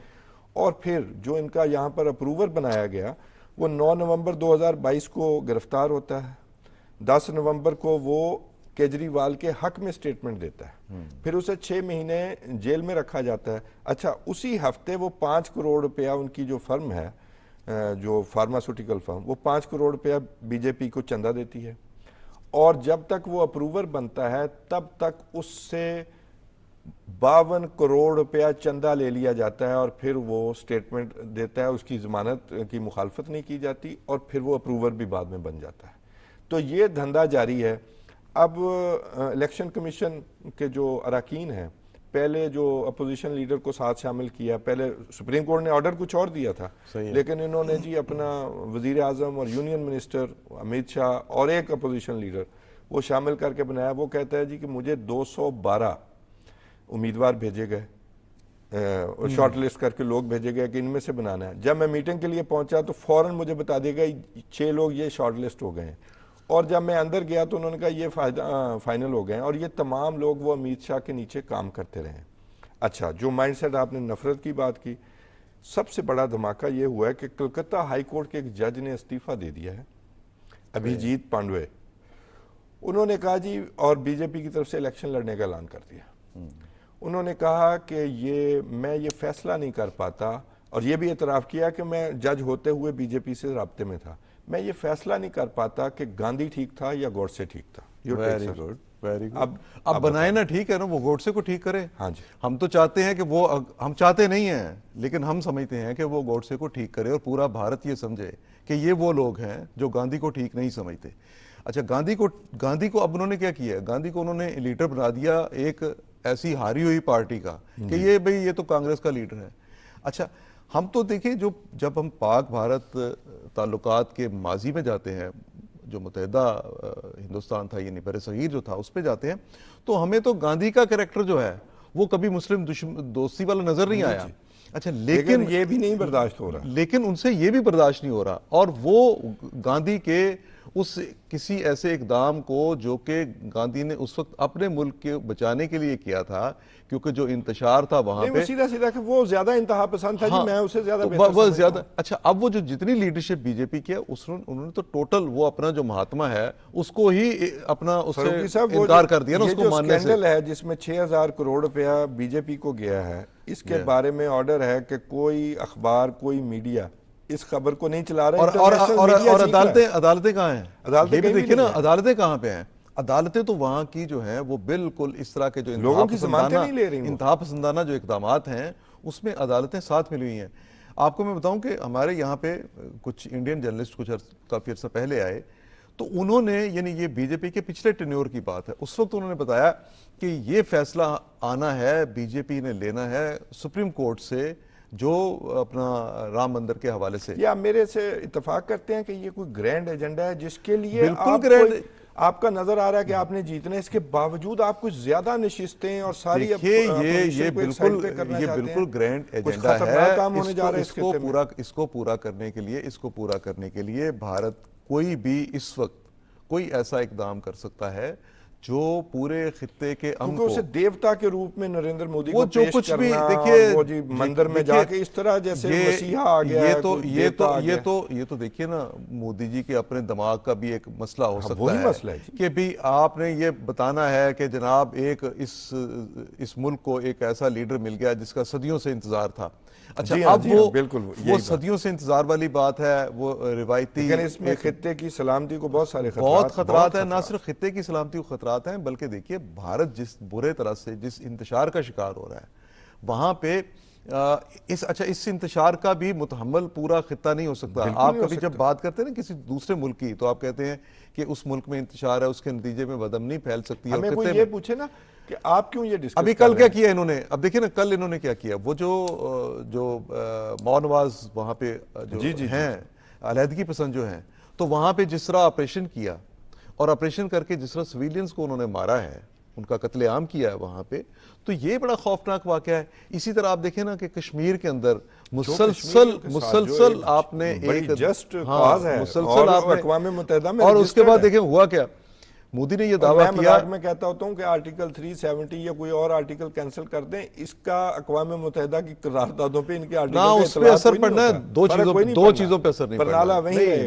Speaker 1: اور پھر جو ان کا یہاں پر اپروور بنایا گیا وہ 9 نومبر 2022 کو گرفتار ہوتا ہے. 10 نومبر کو وہ کیجریوال کے حق میں سٹیٹمنٹ دیتا ہے, پھر اسے 6 مہینے جیل میں رکھا جاتا ہے. اچھا, اسی ہفتے وہ 5 کروڑ روپیہ ان کی جو فرم ہے, جو فارماسوٹیکل فرم, وہ 5 کروڑ روپیہ بی جے پی کو چندہ دیتی ہے, اور جب تک وہ اپروور بنتا ہے تب تک اس سے 52 کروڑ روپیہ چندہ لے لیا جاتا ہے, اور پھر وہ سٹیٹمنٹ دیتا ہے, اس کی ضمانت کی مخالفت نہیں کی جاتی, اور پھر وہ اپروور بھی بعد میں بن جاتا ہے. تو یہ دھندا جاری ہے. اب الیکشن کمیشن کے جو اراکین ہیں, پہلے جو اپوزیشن لیڈر کو ساتھ شامل کیا, پہلے سپریم کورٹ نے آرڈر کچھ اور دیا تھا, لیکن انہوں نے جی اپنا وزیر اعظم اور یونین منسٹر امیت شاہ اور ایک اپوزیشن لیڈر وہ شامل کر کے بنایا. وہ کہتا ہے جی کہ مجھے 212 امیدوار بھیجے گئے, شارٹ لسٹ کر کے لوگ بھیجے گئے کہ ان میں سے بنانا ہے. جب میں میٹنگ کے لیے پہنچا تو فوراً مجھے بتا دیا گیا 6 لوگ یہ شارٹ لسٹ ہو گئے ہیں, اور جب میں اندر گیا تو انہوں نے کہا یہ فائنل ہو گئے ہیں، اور یہ تمام لوگ وہ امیت شاہ کے نیچے کام کرتے رہے ہیں۔ اچھا، جو مائنڈ سیٹ آپ نے نفرت کی بات کی، سب سے بڑا دھماکہ یہ ہوا ہے کہ کلکتہ ہائی کورٹ کے ایک جج نے استعفیٰ دے دیا ہے، ابھیجیت پانڈوے۔ انہوں نے کہا جی، اور بی جے پی کی طرف سے الیکشن لڑنے کا اعلان کر دیا۔ انہوں نے کہا کہ میں یہ فیصلہ نہیں کر پاتا، اور یہ بھی اعتراف کیا کہ میں جج ہوتے ہوئے بی جے پی سے رابطے میں تھا، میں یہ فیصلہ نہیں کر پاتا کہ گاندھی ٹھیک تھا یا گوڈسے ٹھیک تھا۔
Speaker 2: Very good, very good. اب بنائے نا ٹھیک ہے نا، وہ گوڈسے کو ٹھیک کرے۔
Speaker 1: ہاں جی،
Speaker 2: ہم تو چاہتے ہیں کہ وہ، ہم چاہتے نہیں ہیں لیکن ہم سمجھتے ہیں کہ وہ گوڈسے کو ٹھیک کرے، اور پورا بھارت یہ سمجھے کہ یہ وہ لوگ ہیں جو گاندھی کو ٹھیک نہیں سمجھتے۔ اچھا، گاندھی کو اب انہوں نے کیا کیا ہے؟ گاندھی کو انہوں نے لیڈر بنا دیا ایک ایسی ہاری ہوئی پارٹی کا کہ یہ بھئی یہ تو کانگریس کا لیڈر ہے۔ اچھا، ہم تو دیکھیں جب ہم پاک بھارت تعلقات کے ماضی میں جاتے ہیں، جو متحدہ ہندوستان تھا یعنی بر صغیر جو تھا، اس پہ جاتے ہیں، تو ہمیں تو گاندھی کا کریکٹر جو ہے وہ کبھی مسلم دوستی والا نظر نہیں آیا۔ اچھا، لیکن
Speaker 1: یہ بھی نہیں برداشت ہو رہا،
Speaker 2: لیکن ان سے یہ بھی برداشت نہیں ہو رہا، اور وہ گاندھی کے اس کسی ایسے اقدام کو جو کہ گاندھی نے اس وقت اپنے ملک کے بچانے کے لیے کیا تھا، کیونکہ جو انتشار تھا وہاں پہ
Speaker 1: سیدھا سیدھا کہ وہ زیادہ انتہا پسند تھا، جی میں اسے زیادہ بہتر
Speaker 2: وہ
Speaker 1: سمجھتا
Speaker 2: زیادہ۔
Speaker 1: ہوں۔
Speaker 2: اچھا، اب وہ جو جتنی لیڈرشپ بی جے پی کی ہے انہوں نے تو ٹوٹل وہ اپنا جو مہاتما ہے اس کو ہی اپنا اس سے انکار کر دیا نا، اس کو ماننے سے۔
Speaker 1: یہ جو سکینڈل ہے جس میں 6,000 کروڑ روپیہ بی جے پی کو گیا ہے، اس کے بارے میں آرڈر ہے کہ کوئی اخبار، کوئی میڈیا اس خبر کو نہیں چلا رہا،
Speaker 2: اور عدالتیں کہاں ہیں؟ یہ بھی دیکھیں نا، عدالتیں کہاں پہ ہیں؟ عدالتیں تو وہاں کی جو ہیں وہ بالکل اس طرح کے جو انتہا پسندانہ جو اقدامات ہیں اس میں عدالتیں ساتھ ملی ہوئی ہیں۔ آپ کو میں بتاؤں کہ ہمارے یہاں پہ کچھ انڈین جرنلسٹ کافی عرصہ پہلے آئے، تو انہوں نے، یعنی یہ بی جے پی کے پچھلے ٹینیور کی بات ہے، اس وقت انہوں نے بتایا کہ یہ فیصلہ آنا ہے، بی جے پی نے لینا ہے سپریم کورٹ سے، جو اپنا رام مندر کے حوالے سے۔
Speaker 1: یا میرے سے اتفاق کرتے ہیں کہ یہ کوئی گرینڈ ایجنڈا ہے جس کے لیے
Speaker 2: بالکل گرینڈ،
Speaker 1: آپ کا نظر آ رہا ہے کہ آپ نے جیتنا ہے، اس کے باوجود آپ کچھ زیادہ نشستیں اور ساری
Speaker 2: یہ بالکل گرینڈ ایجنڈا ہے۔ اس کو پورا کرنے کے لیے بھارت کوئی بھی اس وقت کوئی ایسا اقدام کر سکتا ہے جو پورے خطے کے امن کو،
Speaker 1: اسے دیوتا کے روپ میں نریندر مودی
Speaker 2: وہ
Speaker 1: کو
Speaker 2: جو
Speaker 1: پیش
Speaker 2: کچھ بھی
Speaker 1: کرنا،
Speaker 2: دیکھیے
Speaker 1: وہ جی مندر میں جا کے اس طرح جیسے مسیحا آ گیا ہے،
Speaker 2: یہ تو دیکھیے نا، مودی جی کے اپنے دماغ کا بھی ایک مسئلہ ہو سکتا
Speaker 1: وہی مسئلہ ہے
Speaker 2: کہ بھی آپ نے یہ بتانا ہے کہ جناب ایک اس ملک کو ایک ایسا لیڈر مل گیا جس کا صدیوں سے انتظار تھا۔ اچھا، اب وہ صدیوں سے انتظار والی بات ہے، وہ روایتی،
Speaker 1: لیکن اس میں خطے کی سلامتی کو بہت سارے
Speaker 2: خطرات ہیں، نہ صرف خطے کی سلامتی کو خطرات ہیں، بلکہ دیکھیے بھارت جس برے طرح سے جس انتشار کا شکار ہو رہا ہے وہاں پہ اس انتشار کا بھی متحمل پورا خطہ نہیں ہو سکتا۔ آپ کبھی جب بات کرتے ہیں نا کسی دوسرے ملک کی، تو آپ کہتے ہیں کہ اس ملک میں انتشار ہے، اس کے نتیجے میں بدامنی پھیل سکتی ہے۔
Speaker 1: ہمیں کوئی یہ پوچھے نا کہ آپ کیوں یہ ڈسکس
Speaker 2: ابھی کل کیا کیا انہوں نے، اب دیکھیں نا کل انہوں نے کیا کیا، وہ جو ماونواز وہاں پہ جو ہیں علیحدگی پسند جو ہیں، تو وہاں پہ جس طرح آپریشن کیا اور آپریشن کر کے جس طرح سویلینز کو انہوں نے مارا ہے، ان کا قتل عام کیا ہے وہاں پہ، تو یہ بڑا خوفناک واقعہ ہے۔ اسی طرح آپ دیکھیں نا کہ کشمیر کے اندر مسلسل آپ نے ایک
Speaker 1: جسٹ کاز ہے،
Speaker 2: مسلسل آپ نے
Speaker 1: اقوام متحدہ میں،
Speaker 2: اور اس کے بعد دیکھیں ہوا کیا، مودی نے یہ دعویٰ کیا،
Speaker 1: میں کہتا ہوتا ہوں کہ آرٹیکل 370 یا کوئی اور آرٹیکل کینسل کر دیں، اس کا اقوام متحدہ کی قراردادوں پہ ان کے آرٹیکل
Speaker 2: نہ اس پہ اثر پڑنا ہے، دو چیزوں پہ اثر نہیں پڑنا،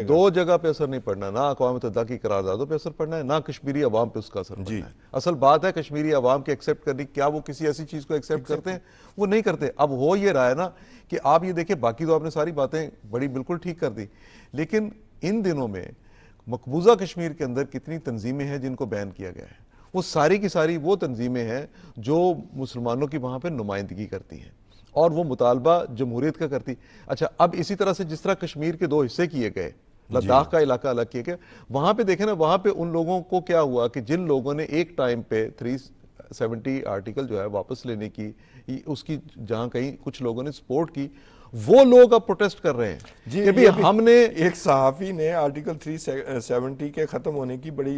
Speaker 2: دو جگہ پہ اثر نہیں پڑنا، نہ اقوام متحدہ کی قراردادوں پہ اثر پڑنا ہے، نہ کشمیری عوام پہ اس کا اثر پڑنا ہے۔ اصل بات ہے کشمیری عوام کے ایکسیپٹ کرنی، کیا وہ کسی ایسی چیز کو ایکسیپٹ کرتے ہیں؟ وہ نہیں کرتے۔ اب ہو یہ رہا ہے نا کہ آپ یہ دیکھیں، باقی تو آپ نے ساری باتیں بڑی بالکل ٹھیک کر دی، لیکن ان دنوں میں مقبوضہ کشمیر کے اندر کتنی تنظیمیں ہیں جن کو بین کیا گیا ہے، وہ ساری کی ساری وہ تنظیمیں ہیں جو مسلمانوں کی وہاں پہ نمائندگی کرتی ہیں اور وہ مطالبہ جمہوریت کا کرتی۔ اچھا، اب اسی طرح سے جس طرح کشمیر کے 2 حصے کیے گئے، لداخ کا علاقہ الگ کیا گیا، وہاں پہ دیکھیں نا، وہاں پہ ان لوگوں کو کیا ہوا کہ جن لوگوں نے ایک ٹائم پہ 370 آرٹیکل جو ہے واپس لینے کی، اس کی جہاں کہیں کچھ لوگوں نے سپورٹ کی، وہ لوگ اب پروٹیسٹ کر رہے ہیں کہ بھی ہم نے،
Speaker 1: ایک صحافی نے آرٹیکل 370 کے ختم ہونے کی بڑی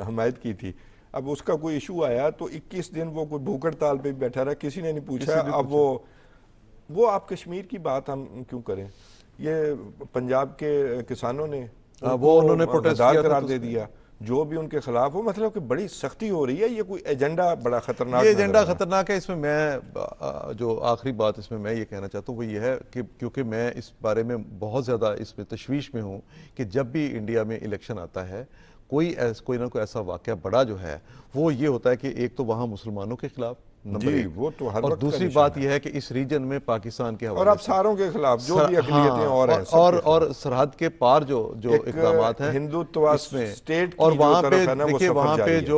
Speaker 1: حمایت کی تھی، اب اس کا کوئی ایشو آیا تو 21 دن وہ کوئی بھوک ہڑتال پہ بیٹھا رہا، کسی نے نہیں پوچھا۔ اب وہ آپ کشمیر کی بات ہم کیوں کریں؟ یہ پنجاب کے کسانوں نے
Speaker 2: وہ انہوں نے protest
Speaker 1: غدار
Speaker 2: کیا تھا
Speaker 1: قرار
Speaker 2: تو
Speaker 1: دے دیا جو بھی ان کے خلاف ہو. مطلب کہ بڑی سختی ہو رہی ہے. یہ کوئی ایجنڈا بڑا خطرناک
Speaker 2: یہ
Speaker 1: نظر
Speaker 2: ایجنڈا
Speaker 1: آ رہا ہے.
Speaker 2: خطرناک ہے. اس میں میں جو آخری بات اس میں یہ کہنا چاہتا ہوں وہ یہ ہے کہ کیونکہ میں اس بارے میں بہت زیادہ اس میں تشویش میں ہوں کہ جب بھی انڈیا میں الیکشن آتا ہے کوئی نہ کوئی ایسا واقعہ بڑا جو ہے وہ یہ ہوتا ہے کہ ایک تو وہاں مسلمانوں کے خلاف نمبر
Speaker 1: جی
Speaker 2: ایک،
Speaker 1: وہ تو ہر
Speaker 2: اور
Speaker 1: وقت کا
Speaker 2: دوسری
Speaker 1: نشان
Speaker 2: بات
Speaker 1: ہے.
Speaker 2: یہ ہے کہ اس ریجن میں پاکستان کے
Speaker 1: اور
Speaker 2: حوالے
Speaker 1: اب ساروں کے خلاف جو بھی اقلیتیں اور ہیں سب کے
Speaker 2: اور
Speaker 1: خلاف.
Speaker 2: سرحد کے پار جو
Speaker 1: ایک
Speaker 2: اقدامات ہیں
Speaker 1: ہندوتوا
Speaker 2: اس میں،
Speaker 1: اسٹیٹ
Speaker 2: اور
Speaker 1: کی جو
Speaker 2: وہاں پہ
Speaker 1: طرف ہے نا وہ
Speaker 2: دیکھیے
Speaker 1: سفر
Speaker 2: وہاں
Speaker 1: جاری ہے.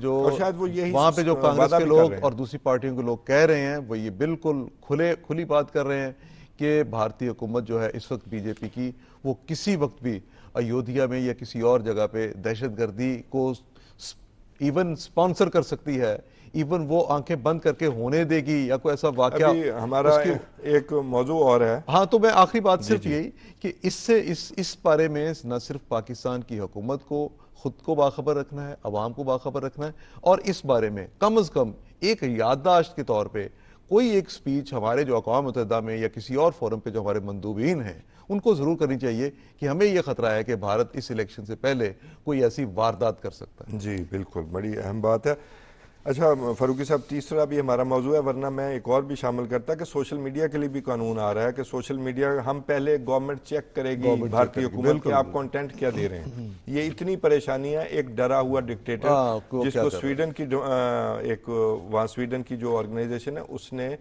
Speaker 1: اور شاید وہ یہی
Speaker 2: وہاں پہ جو کانگریس
Speaker 1: وعدہ
Speaker 2: کے
Speaker 1: بھی کر
Speaker 2: لوگ
Speaker 1: رہے ہیں.
Speaker 2: اور دوسری پارٹیوں کے لوگ کہہ رہے ہیں وہ یہ بالکل کھلی بات کر رہے ہیں کہ بھارتی حکومت جو ہے اس وقت بی جے پی کی وہ کسی وقت بھی ایودھیا میں یا کسی اور جگہ پہ دہشت گردی کو ایون سپانسر کر سکتی ہے، ایون وہ آنکھیں بند کر کے ہونے دے گی یا کوئی ایسا واقعہ.
Speaker 1: ابھی ہمارا ایک موضوع اور ہے.
Speaker 2: ہاں تو میں آخری بات صرف یہی کہ اس بارے میں نہ صرف پاکستان کی حکومت کو خود کو باخبر رکھنا ہے، عوام کو باخبر رکھنا ہے، اور اس بارے میں کم از کم ایک یادداشت کے طور پہ کوئی ایک سپیچ ہمارے جو اقوام متحدہ میں یا کسی اور فورم پہ جو ہمارے مندوبین ہیں ان کو ضرور کرنی چاہیے کہ ہمیں یہ خطرہ ہے کہ بھارت اس الیکشن سے پہلے کوئی ایسی واردات کر سکتا ہے.
Speaker 1: جی بالکل بڑی اہم بات ہے. اچھا فاروقی صاحب تیسرا بھی ہمارا موضوع ہے، ورنہ میں ایک اور بھی شامل کرتا کہ سوشل میڈیا کے لیے بھی قانون آ رہا ہے کہ سوشل میڈیا ہم پہلے گورنمنٹ چیک کرے گی بھارتی حکومت کہ آپ کنٹینٹ کیا دے رہے ہیں. یہ اتنی پریشانی ہے. ایک ڈرا ہوا ڈکٹیٹر جس کو سویڈن کی ایک وہاں سویڈن کی جو آرگنائزیشن ہے اس نے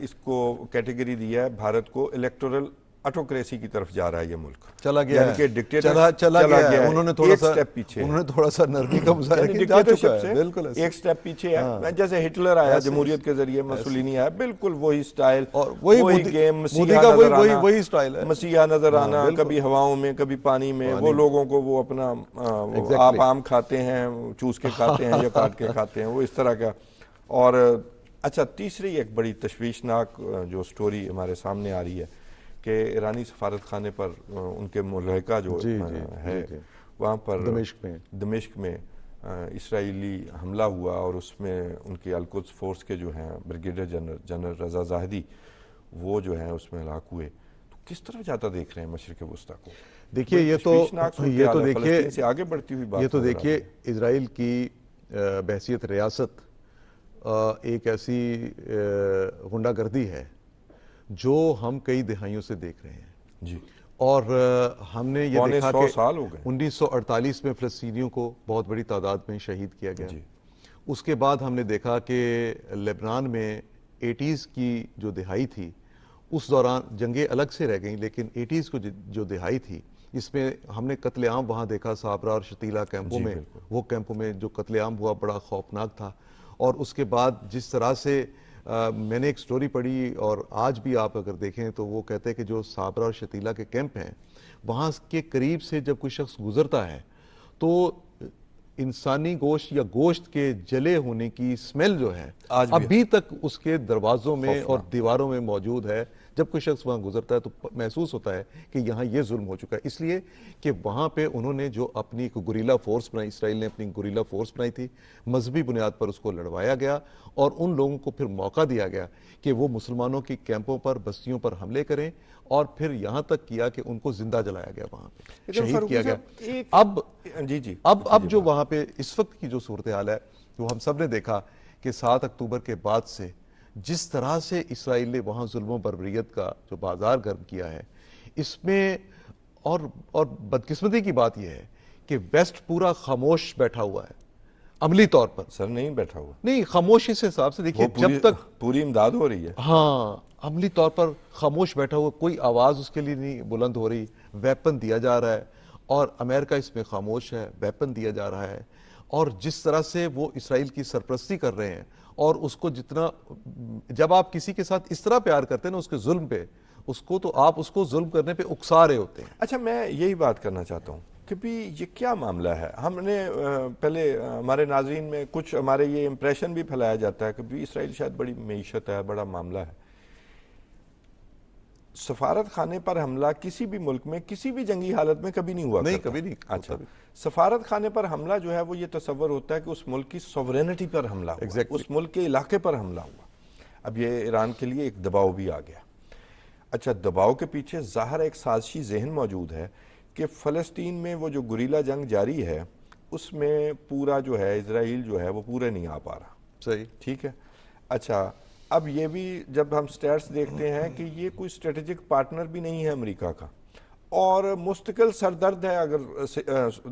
Speaker 1: اس کو کیٹیگری دیا ہے بھارت کو الیکٹورل آٹوکریسی کی طرف جا رہا ہے یہ ملک.
Speaker 2: چلا گیا
Speaker 1: یعنی کہ ڈکٹیٹر
Speaker 2: چلا گیا ہے. انہوں نے تھوڑا سا نرمی کا مظاہرہ کیا، جا چکا ہے بالکل
Speaker 1: ایک سٹیپ پیچھے ہے. جیسے ہٹلر آیا جمہوریت کے ذریعے، مسولینی آیا، بالکل وہی سٹائل
Speaker 2: اور
Speaker 1: وہی گیم.
Speaker 2: مودی کا وہی سٹائل ہے،
Speaker 1: مسیحا نظر آنا، کبھی ہواؤں میں کبھی پانی میں، وہ لوگوں کو وہ اپنا آپ آم کھاتے ہیں چوس کے کھاتے ہیں یا کاٹ کے کھاتے ہیں، وہ اس طرح کا. اور اچھا تیسری ایک بڑی تشویشناک جو سٹوری ہمارے سامنے آ رہی ہے کہ ایرانی سفارت خانے پر ان کے ملحقہ جو ہے وہاں پر دمشق میں اسرائیلی حملہ ہوا اور اس میں ان کی القدس فورس کے جو ہیں بریگیڈیئر جنرل رضا زاہدی وہ جو ہیں اس میں ہلاک ہوئے. تو کس طرف جاتا دیکھ رہے ہیں مشرق وسطیٰ کو؟
Speaker 2: دیکھیے یہ تو دیکھیے اسرائیل کی بحیثیت ریاست ایک ایسی غنڈہ گردی ہے جو ہم کئی دہائیوں سے دیکھ رہے ہیں.
Speaker 1: جی.
Speaker 2: اور ہم نے یہ دیکھا کہ
Speaker 1: 1948
Speaker 2: میں فلسطینیوں کو بہت بڑی تعداد میں شہید کیا گیا.
Speaker 1: جی.
Speaker 2: اس کے بعد ہم نے دیکھا کہ لبنان میں 80s کی جو دہائی تھی اس دوران جنگیں الگ سے رہ گئیں، لیکن 80s کو جو دہائی تھی اس میں ہم نے قتل عام وہاں دیکھا. صابرا اور شتیلا کیمپوں میں، وہ کیمپوں میں جو قتل عام ہوا بڑا خوفناک تھا. اور اس کے بعد جس طرح سے میں نے ایک سٹوری پڑھی اور آج بھی آپ اگر دیکھیں تو وہ کہتے ہیں کہ جو صابرا اور شتیلا کے کیمپ ہیں وہاں کے قریب سے جب کوئی شخص گزرتا ہے تو انسانی گوشت یا گوشت کے جلے ہونے کی سمیل جو ہے ابھی تک اس کے دروازوں میں اور دیواروں میں موجود ہے. جب کوئی شخص وہاں گزرتا ہے تو محسوس ہوتا ہے کہ یہاں یہ ظلم ہو چکا ہے، اس لیے کہ وہاں پہ انہوں نے جو اپنی گوریلا فورس بنائی، اسرائیل نے اپنی گوریلا فورس بنائی تھی، مذہبی بنیاد پر اس کو لڑوایا گیا اور ان لوگوں کو پھر موقع دیا گیا کہ وہ مسلمانوں کی کیمپوں پر بستیوں پر حملے کریں، اور پھر یہاں تک کیا کہ ان کو زندہ جلایا گیا، وہاں پہ شہید کیا گیا. اب جو وہاں پہ اس وقت کی جو صورتحال ہے وہ ہم سب نے دیکھا کہ 7 اکتوبر کے بعد سے جس طرح سے اسرائیل نے وہاں ظلم و بربریت کا جو بازار گرم کیا ہے، اس میں اور بدقسمتی کی بات یہ ہے کہ ویسٹ پورا خاموش بیٹھا ہوا ہے عملی طور پر.
Speaker 1: سر نہیں بیٹھا ہوا،
Speaker 2: نہیں خاموش اس حساب سے دیکھیے جب تک
Speaker 1: پوری امداد ہو رہی ہے.
Speaker 2: ہاں عملی طور پر خاموش بیٹھا ہوا، کوئی آواز اس کے لیے نہیں بلند ہو رہی. ویپن دیا جا رہا ہے اور امریکہ اس میں خاموش ہے، ویپن دیا جا رہا ہے. اور جس طرح سے وہ اسرائیل کی سرپرستی کر رہے ہیں اور اس کو جتنا، جب آپ کسی کے ساتھ اس طرح پیار کرتے ہیں نا اس کے ظلم پہ، اس کو تو آپ اس کو ظلم کرنے پہ اکسا رہے ہوتے ہیں.
Speaker 1: اچھا میں یہی بات کرنا چاہتا ہوں کہ بھی یہ کیا معاملہ ہے. ہم نے پہلے ہمارے ناظرین میں کچھ ہمارے یہ امپریشن بھی پھیلایا جاتا ہے کہ بھی اسرائیل شاید بڑی معیشت ہے، بڑا معاملہ ہے. سفارت خانے پر حملہ کسی بھی ملک میں کسی بھی جنگی حالت میں کبھی نہیں ہوا کرتا.
Speaker 2: کبھی نہیں.
Speaker 1: اچھا سفارت خانے پر حملہ جو ہے وہ یہ تصور ہوتا ہے کہ اس ملک کی سوورینٹی پر حملہ ہوا، اس ملک کے علاقے پر حملہ ہوا. اب یہ ایران کے لیے ایک دباؤ بھی آ گیا. اچھا دباؤ کے پیچھے ظاہر ایک سازشی ذہن موجود ہے کہ فلسطین میں وہ جو گریلا جنگ جاری ہے اس میں پورا جو ہے اسرائیل جو ہے وہ پورے نہیں آ پا رہا.
Speaker 2: صحیح.
Speaker 1: ٹھیک ہے. اچھا اب یہ بھی جب ہم سٹیٹس دیکھتے ہیں کہ یہ کوئی اسٹریٹجک پارٹنر بھی نہیں ہے امریکہ کا اور مستقل سردرد ہے اگر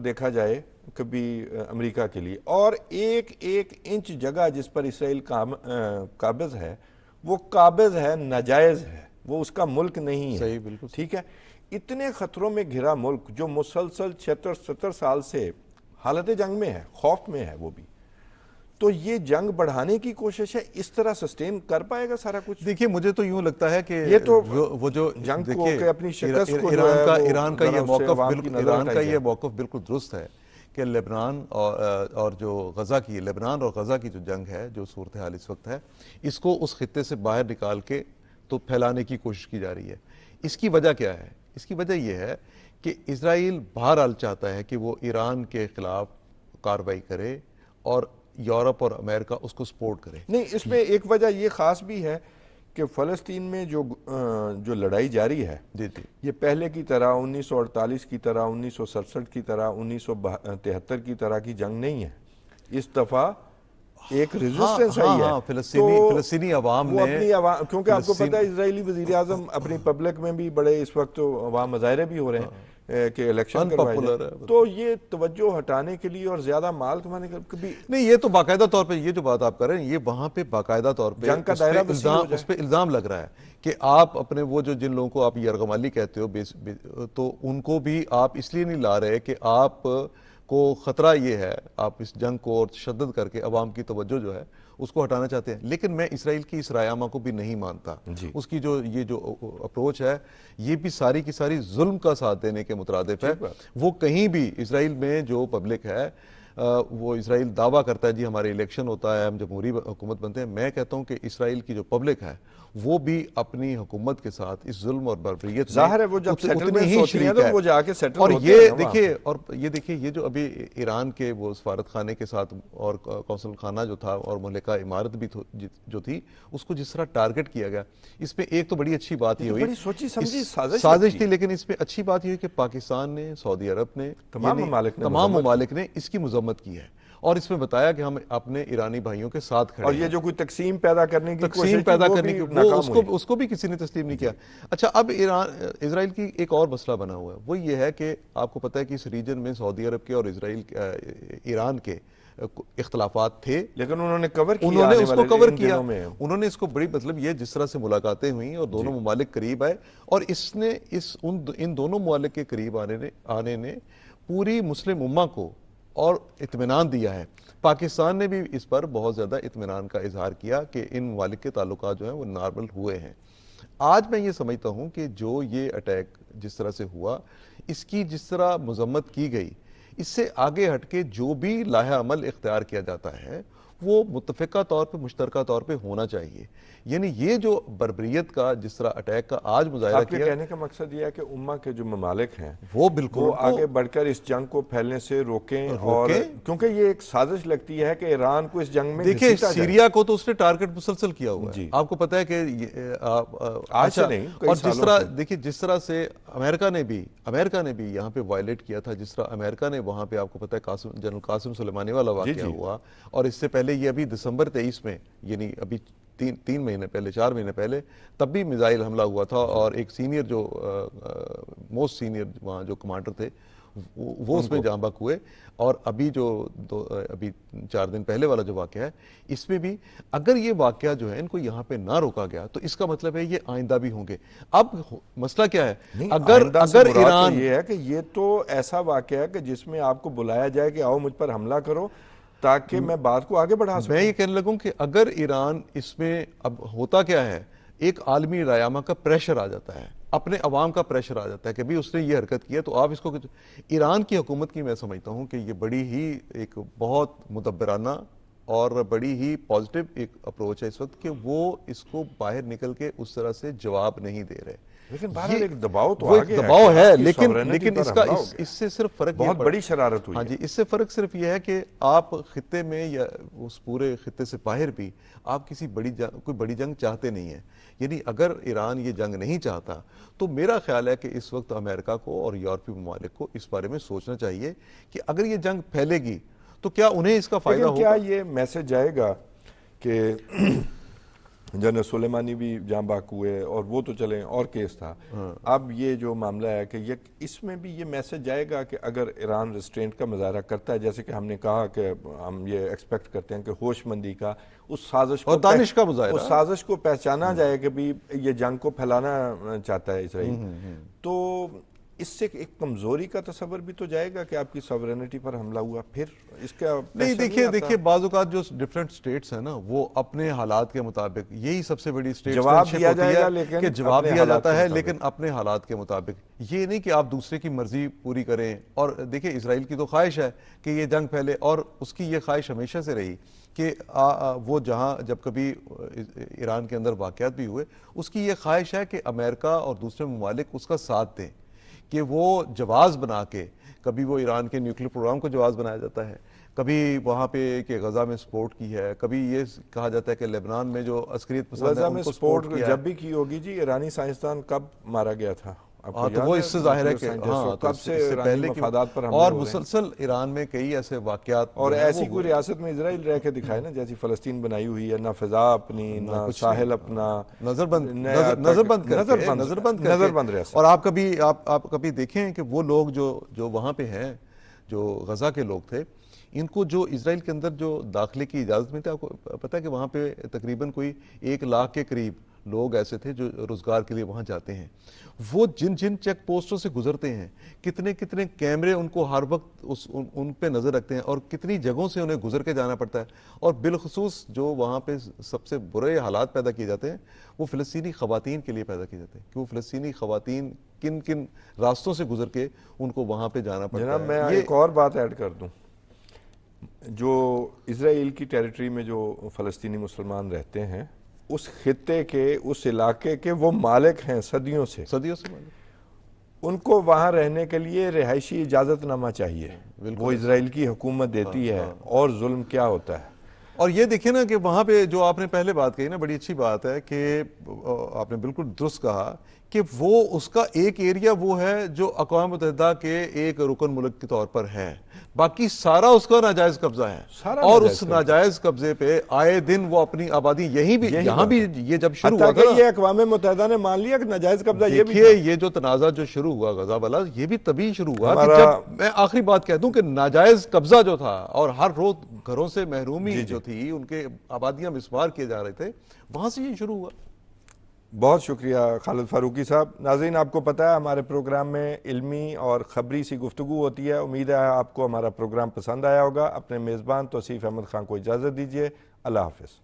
Speaker 1: دیکھا جائے کبھی امریکہ کے لیے, اور ایک ایک انچ جگہ جس پر اسرائیل قابض ہے وہ قابض ہے ناجائز ہے, وہ اس کا ملک نہیں ہے.
Speaker 2: صحیح, بالکل.
Speaker 1: ٹھیک ہے. اتنے خطروں میں گھرا ملک جو مسلسل 76-70 سال سے حالت جنگ میں ہے, خوف میں ہے وہ بھی, تو یہ جنگ بڑھانے کی کوشش ہے, اس طرح سسٹین کر پائے گا سارا کچھ؟
Speaker 2: دیکھیے مجھے تو یوں لگتا ہے کہ
Speaker 1: یہ تو
Speaker 2: وہ جو
Speaker 1: جنگ کو کہ اپنی شکست کو
Speaker 2: ایران کا یہ موقف بالکل درست ہے کہ لبنان اور جو غزہ کی لبنان اور غزہ کی جو جنگ ہے, جو صورتحال اس وقت ہے, اس کو اس خطے سے باہر نکال کے تو پھیلانے کی کوشش کی جا رہی ہے. اس کی وجہ کیا ہے؟ اس کی وجہ یہ ہے کہ اسرائیل بہرحال چاہتا ہے کہ وہ ایران کے خلاف کارروائی کرے اور یورپ اور امریکہ اس کو سپورٹ کرے.
Speaker 1: نہیں, اس میں ایک وجہ یہ خاص بھی ہے کہ فلسطین میں جو لڑائی جاری ہے یہ پہلے کی طرح 1948 کی طرح 1967 کی طرح 1973 کی طرح کی جنگ نہیں ہے. اس دفعہ ایک ریزسٹنس آئی ہے
Speaker 2: فلسطینی عوام نے,
Speaker 1: کیونکہ آپ کو پتہ ہے اسرائیلی وزیر اعظم اپنی پبلک میں بھی بڑے اس وقت عوام مظاہرے بھی ہو رہے ہیں کہ الیکشن کروائے جائے, تو یہ توجہ ہٹانے کے لیے اور زیادہ مال کمانے کا کبھی
Speaker 2: نہیں. یہ تو باقاعدہ طور پہ یہ جو بات آپ کر رہے ہیں یہ وہاں پہ باقاعدہ طور پہ
Speaker 1: جنگ کا دائرہ
Speaker 2: اس پہ الزام لگ رہا ہے کہ آپ اپنے وہ جو جن لوگوں کو آپ یرغمالی کہتے ہو تو ان کو بھی آپ اس لیے نہیں لا رہے کہ آپ کو خطرہ یہ ہے, آپ اس جنگ کو اور تشدد کر کے عوام کی توجہ جو ہے اس کو ہٹانا چاہتے ہیں. لیکن میں اسرائیل کی اس رائے عامہ کو بھی نہیں مانتا. اس کی یہ جو اپروچ ہے یہ بھی ساری کی ساری ظلم کا ساتھ دینے کے مترادف ہے. وہ کہیں بھی اسرائیل میں جو پبلک ہے وہ اسرائیل دعویٰ کرتا ہے جی ہمارے الیکشن ہوتا ہے, ہم جمہوری حکومت بنتے ہیں. میں کہتا ہوں کہ اسرائیل کی جو پبلک ہے وہ بھی اپنی حکومت کے ساتھ اس ظلم اور بربریت
Speaker 1: ظاہر ہے وہ جب سیٹلمنٹ ہوتی ہیں تو وہ جا کے سیٹل ہوتے ہیں.
Speaker 2: اور یہ دیکھیے یہ جو ابھی ایران کے وہ سفارت خانے کے ساتھ اور قونصل خانہ جو تھا اور ملکہ عمارت بھی جو تھی اس کو جس طرح ٹارگٹ کیا گیا, اس میں ایک تو بڑی اچھی بات یہ ہوئی,
Speaker 1: بڑی سوچی سمجھی
Speaker 2: سازش تھی, لیکن اس میں اچھی بات یہ ہے کہ پاکستان نے, سعودی عرب نے, تمام ممالک نے اس کی مذمت کی ہے اور اس میں بتایا کہ ہم اپنے ایرانی بھائیوں کے ساتھ کھڑے ہیں.
Speaker 1: اور یہ جو کوئی تقسیم پیدا کرنے کی
Speaker 2: اس کو بھی کسی نے تسلیم نہیں کیا. اچھا اب اسرائیل کی ایک اور مسئلہ بنا ہوا ہے, وہ یہ ہے کہ آپ کو پتہ ہے کہ اس ریجن میں سعودی عرب کے اور ایران کے اختلافات تھے,
Speaker 1: لیکن انہوں نے کور کیا,
Speaker 2: انہوں نے اس کو کور کیا, انہوں نے اس کو بڑی مطلب یہ جس طرح سے ملاقاتیں ہوئیں اور دونوں ممالک قریب آئے اور اس نے ان دونوں ممالک کے قریب آنے نے پوری مسلم امہ کو اور اطمینان دیا ہے. پاکستان نے بھی اس پر بہت زیادہ اطمینان کا اظہار کیا کہ ان ممالک کے تعلقات جو ہیں وہ نارمل ہوئے ہیں. آج میں یہ سمجھتا ہوں کہ جو یہ اٹیک جس طرح سے ہوا, اس کی جس طرح مذمت کی گئی, اس سے آگے ہٹ کے جو بھی لاحہ عمل اختیار کیا جاتا ہے وہ متفقہ طور پہ مشترکہ طور پہ ہونا چاہیے. یعنی یہ جو بربریت کا جس طرح اٹیک کا آج مظاہرہ کیا,
Speaker 1: کہنے کا مقصد یہ ہے کہ امہ کے جو ممالک ہیں
Speaker 2: وہ بالکل
Speaker 1: وہ آگے بڑھ کر اس جنگ کو پھیلنے سے روکیں اور کیونکہ یہ ایک سازش لگتی ہے کہ ایران کو اس جنگ میں
Speaker 2: دیکھیں سیریا کو تو اس نے ٹارگٹ مسلسل کیا ہوا ہے. آپ کو پتہ ہے کہ
Speaker 1: آج سے نہیں,
Speaker 2: اور جس طرح دیکھیے جس طرح سے امریکہ نے بھی یہاں پہ وائلیٹ کیا تھا, جس طرح امریکہ نے وہاں پہ آپ کو پتہ ہے جنرل قاسم سلیمانی والا واقعہ ہوا, اور اس سے پہلے یہ ابھی دسمبر 23 میں یعنی ابھی 3 مہینے پہلے 4 مہینے پہلے تب بھی میزائل حملہ ہوا تھا اور ایک سینئر جو موسٹ سینئر وہاں جو کمانڈر تھے وہ اس میں جاں بحق ہوئے. اور ابھی جو ابھی 4 دن پہلے والا جو واقعہ ہے اس میں بھی اگر یہ واقعہ جو ہے ان کو یہاں پہ نہ روکا گیا تو اس کا مطلب ہے یہ آئندہ بھی ہوں گے. اب مسئلہ کیا ہے, اگر ایران
Speaker 1: یہ ہے کہ یہ تو ایسا واقعہ ہے کہ جس میں آپ کو بلایا جائے کہ آؤ مجھ پر حملہ کرو تاکہ میں بات کو آگے بڑھا سکوں.
Speaker 2: میں یہ کہنے لگوں کہ اگر ایران اس میں اب ہوتا کیا ہے, ایک عالمی رائے عامہ کا پریشر آ جاتا ہے, اپنے عوام کا پریشر آ جاتا ہے کہ بھی اس نے یہ حرکت کی ہے تو آپ اس کو, ایران کی حکومت کی میں سمجھتا ہوں کہ یہ بڑی ہی ایک بہت مدبرانہ اور بڑی ہی پازیٹیو ایک اپروچ ہے اس وقت کہ وہ اس کو باہر نکل کے اس طرح سے جواب نہیں دے رہے.
Speaker 1: لیکن بہرحال ایک دباؤ تو
Speaker 2: وہ
Speaker 1: آ
Speaker 2: ایک
Speaker 1: گیا
Speaker 2: دباؤ ہے،
Speaker 1: آپ کی
Speaker 2: لیکن
Speaker 1: sovereignty پر
Speaker 2: اس کا
Speaker 1: حملہ ہو گیا۔
Speaker 2: اس سے صرف فرق یہ
Speaker 1: بہت
Speaker 2: پڑا-
Speaker 1: بڑی شرارت ہوئی
Speaker 2: ہاں
Speaker 1: ہے۔
Speaker 2: جی، اس سے فرق صرف یہ ہے کہ آپ خطے میں یا اس پورے خطے سے باہر بھی آپ کسی کوئی بڑی جنگ چاہتے نہیں ہیں۔ یعنی اگر ایران یہ جنگ نہیں چاہتا تو میرا خیال ہے کہ اس وقت امریکہ کو اور یورپی ممالک کو اس بارے میں سوچنا چاہیے کہ اگر یہ جنگ پھیلے گی تو کیا انہیں اس کا فائدہ
Speaker 1: لیکن کیا
Speaker 2: ہوگا؟
Speaker 1: یہ میسج جائے گا کہ جنرل سلیمانی بھی جاں بحق ہوئے اور وہ تو چلیں اور کیس تھا، اب یہ جو معاملہ ہے کہ اس میں بھی یہ میسج جائے گا کہ اگر ایران ریسٹرینٹ کا مظاہرہ کرتا ہے، جیسے کہ ہم نے کہا کہ ہم یہ ایکسپیکٹ کرتے ہیں کہ ہوش مندی کا، اس سازش کو
Speaker 2: اور دانش کا مظاہرہ،
Speaker 1: اس سازش کو پہچانا جائے کہ بھی یہ جنگ کو پھیلانا چاہتا ہے اسرائیل، تو اس سے ایک کمزوری کا تصور بھی تو جائے گا کہ آپ کی سوورینٹی پر حملہ ہوا، پھر اس کا
Speaker 2: نہیں
Speaker 1: پریشر آتا؟
Speaker 2: دیکھیے بعض اوقات جو ڈفرینٹ سٹیٹس ہیں نا وہ اپنے حالات کے مطابق، یہی سب سے بڑی
Speaker 1: جواب
Speaker 2: اسٹیٹس
Speaker 1: دیا جائے گا لیکن
Speaker 2: کہ جواب
Speaker 1: اپنے
Speaker 2: دیا
Speaker 1: حالات
Speaker 2: جاتا
Speaker 1: کے
Speaker 2: ہے
Speaker 1: مطابق۔
Speaker 2: لیکن اپنے حالات کے مطابق، یہ نہیں کہ آپ دوسرے کی مرضی پوری کریں۔ اور دیکھیں اسرائیل کی تو خواہش ہے کہ یہ جنگ پھیلے، اور اس کی یہ خواہش ہمیشہ سے رہی کہ وہ جہاں جب کبھی ایران کے اندر واقعات بھی ہوئے، اس کی یہ خواہش ہے کہ امریکہ اور دوسرے ممالک اس کا ساتھ دیں، کہ وہ جواز بنا کے، کبھی وہ ایران کے نیوکلیر پروگرام کو جواز بنایا جاتا ہے، کبھی وہاں پہ کہ غزہ میں سپورٹ کی ہے، کبھی یہ کہا جاتا ہے کہ لبنان میں جو عسکریت پسند ہے
Speaker 1: غزہ
Speaker 2: ان
Speaker 1: میں
Speaker 2: کو
Speaker 1: سپورٹ
Speaker 2: سپورٹ کیا
Speaker 1: جب
Speaker 2: ہے۔
Speaker 1: بھی کی ہوگی جی، ایرانی سائنسدان کب مارا گیا تھا؟ آپ کو
Speaker 2: ہاں تو
Speaker 1: یاد
Speaker 2: وہ اس سے ظاہر ہے کہ ہاں تو
Speaker 1: کب
Speaker 2: اس
Speaker 1: سے
Speaker 2: سے
Speaker 1: ایرانی
Speaker 2: پہلے کی،
Speaker 1: مفادات پر حملے
Speaker 2: اور
Speaker 1: ہو رہے ہیں؟
Speaker 2: مسلسل ایران میں کئی ایسے واقعات
Speaker 1: اور
Speaker 2: جو ہیں
Speaker 1: ایسی
Speaker 2: وہ
Speaker 1: کوئی
Speaker 2: ہوئے۔
Speaker 1: ریاست میں اسرائیل رہ کے دکھائے نا، جیسی فلسطین بنائی ہوئی ہے، نہ فضا اپنی، نہ
Speaker 2: کچھ
Speaker 1: ساحل
Speaker 2: نہیں،
Speaker 1: اپنا،
Speaker 2: نظر بند
Speaker 1: نظر بند
Speaker 2: نظر بند
Speaker 1: ریاست۔
Speaker 2: اور آپ کبھی دیکھیں کہ وہ لوگ جو وہاں پہ ہیں، جو غزہ کے لوگ تھے، ان کو جو اسرائیل کے اندر جو داخلے کی اجازت میں تھا، آپ کو پتہ ہے کہ وہاں پہ تقریباً کوئی 1 لاکھ کے قریب لوگ ایسے تھے جو روزگار کے لیے وہاں جاتے ہیں۔ وہ جن چیک پوسٹوں سے گزرتے ہیں، کتنے کیمرے ان کو ہر وقت ان پہ نظر رکھتے ہیں، اور کتنی جگہوں سے انہیں گزر کے جانا پڑتا ہے، اور بالخصوص جو وہاں پہ سب سے برے حالات پیدا کیے جاتے ہیں وہ فلسطینی خواتین کے لیے پیدا کیے جاتے ہیں، کہ وہ فلسطینی خواتین کن راستوں سے گزر کے ان کو وہاں پہ جانا پڑتا ہے۔
Speaker 1: جناب میں ایک اور بات ایڈ کر دوں، جو اسرائیل کی ٹیریٹری میں جو فلسطینی مسلمان رہتے ہیں، اس خطے کے، اس علاقے کے وہ مالک ہیں صدیوں سے، ان کو وہاں رہنے کے لیے رہائشی اجازت نامہ چاہیے، وہ اسرائیل کی حکومت دیتی ہے، اور ظلم کیا ہوتا ہے۔
Speaker 2: اور یہ دیکھیں نا کہ وہاں پہ جو آپ نے پہلے بات کہی نا، بڑی اچھی بات ہے کہ آپ نے بالکل درست کہا کہ وہ اس کا ایک ایریا وہ ہے جو اقوام متحدہ کے ایک رکن ملک کے طور پر ہے، باقی سارا اس کا ناجائز قبضہ ہے، اور اس ناجائز قبضے پہ آئے دن وہ اپنی آبادی یہاں بھی یہ جب شروع ہوا تھا،
Speaker 1: یہ اقوام متحدہ نے مان لیا کہ ناجائز قبضہ یہ بھی
Speaker 2: دیکھیے یہ جو تنازع جو شروع ہوا غزہ والا، یہ بھی تبھی شروع ہوا کہ جب، میں آخری بات کہہ دوں، کہ ناجائز قبضہ جو تھا اور ہر روز گھروں سے محرومی جو تھی، ان کے آبادیاں مسمار کیے جا رہے تھے، وہاں سے یہ شروع ہوا۔
Speaker 1: بہت شکریہ خالد فاروقی صاحب۔ ناظرین، آپ کو پتہ ہے ہمارے پروگرام میں علمی اور خبری سی گفتگو ہوتی ہے، امید ہے آپ کو ہمارا پروگرام پسند آیا ہوگا۔ اپنے میزبان توصیف احمد خان کو اجازت دیجیے، اللہ حافظ۔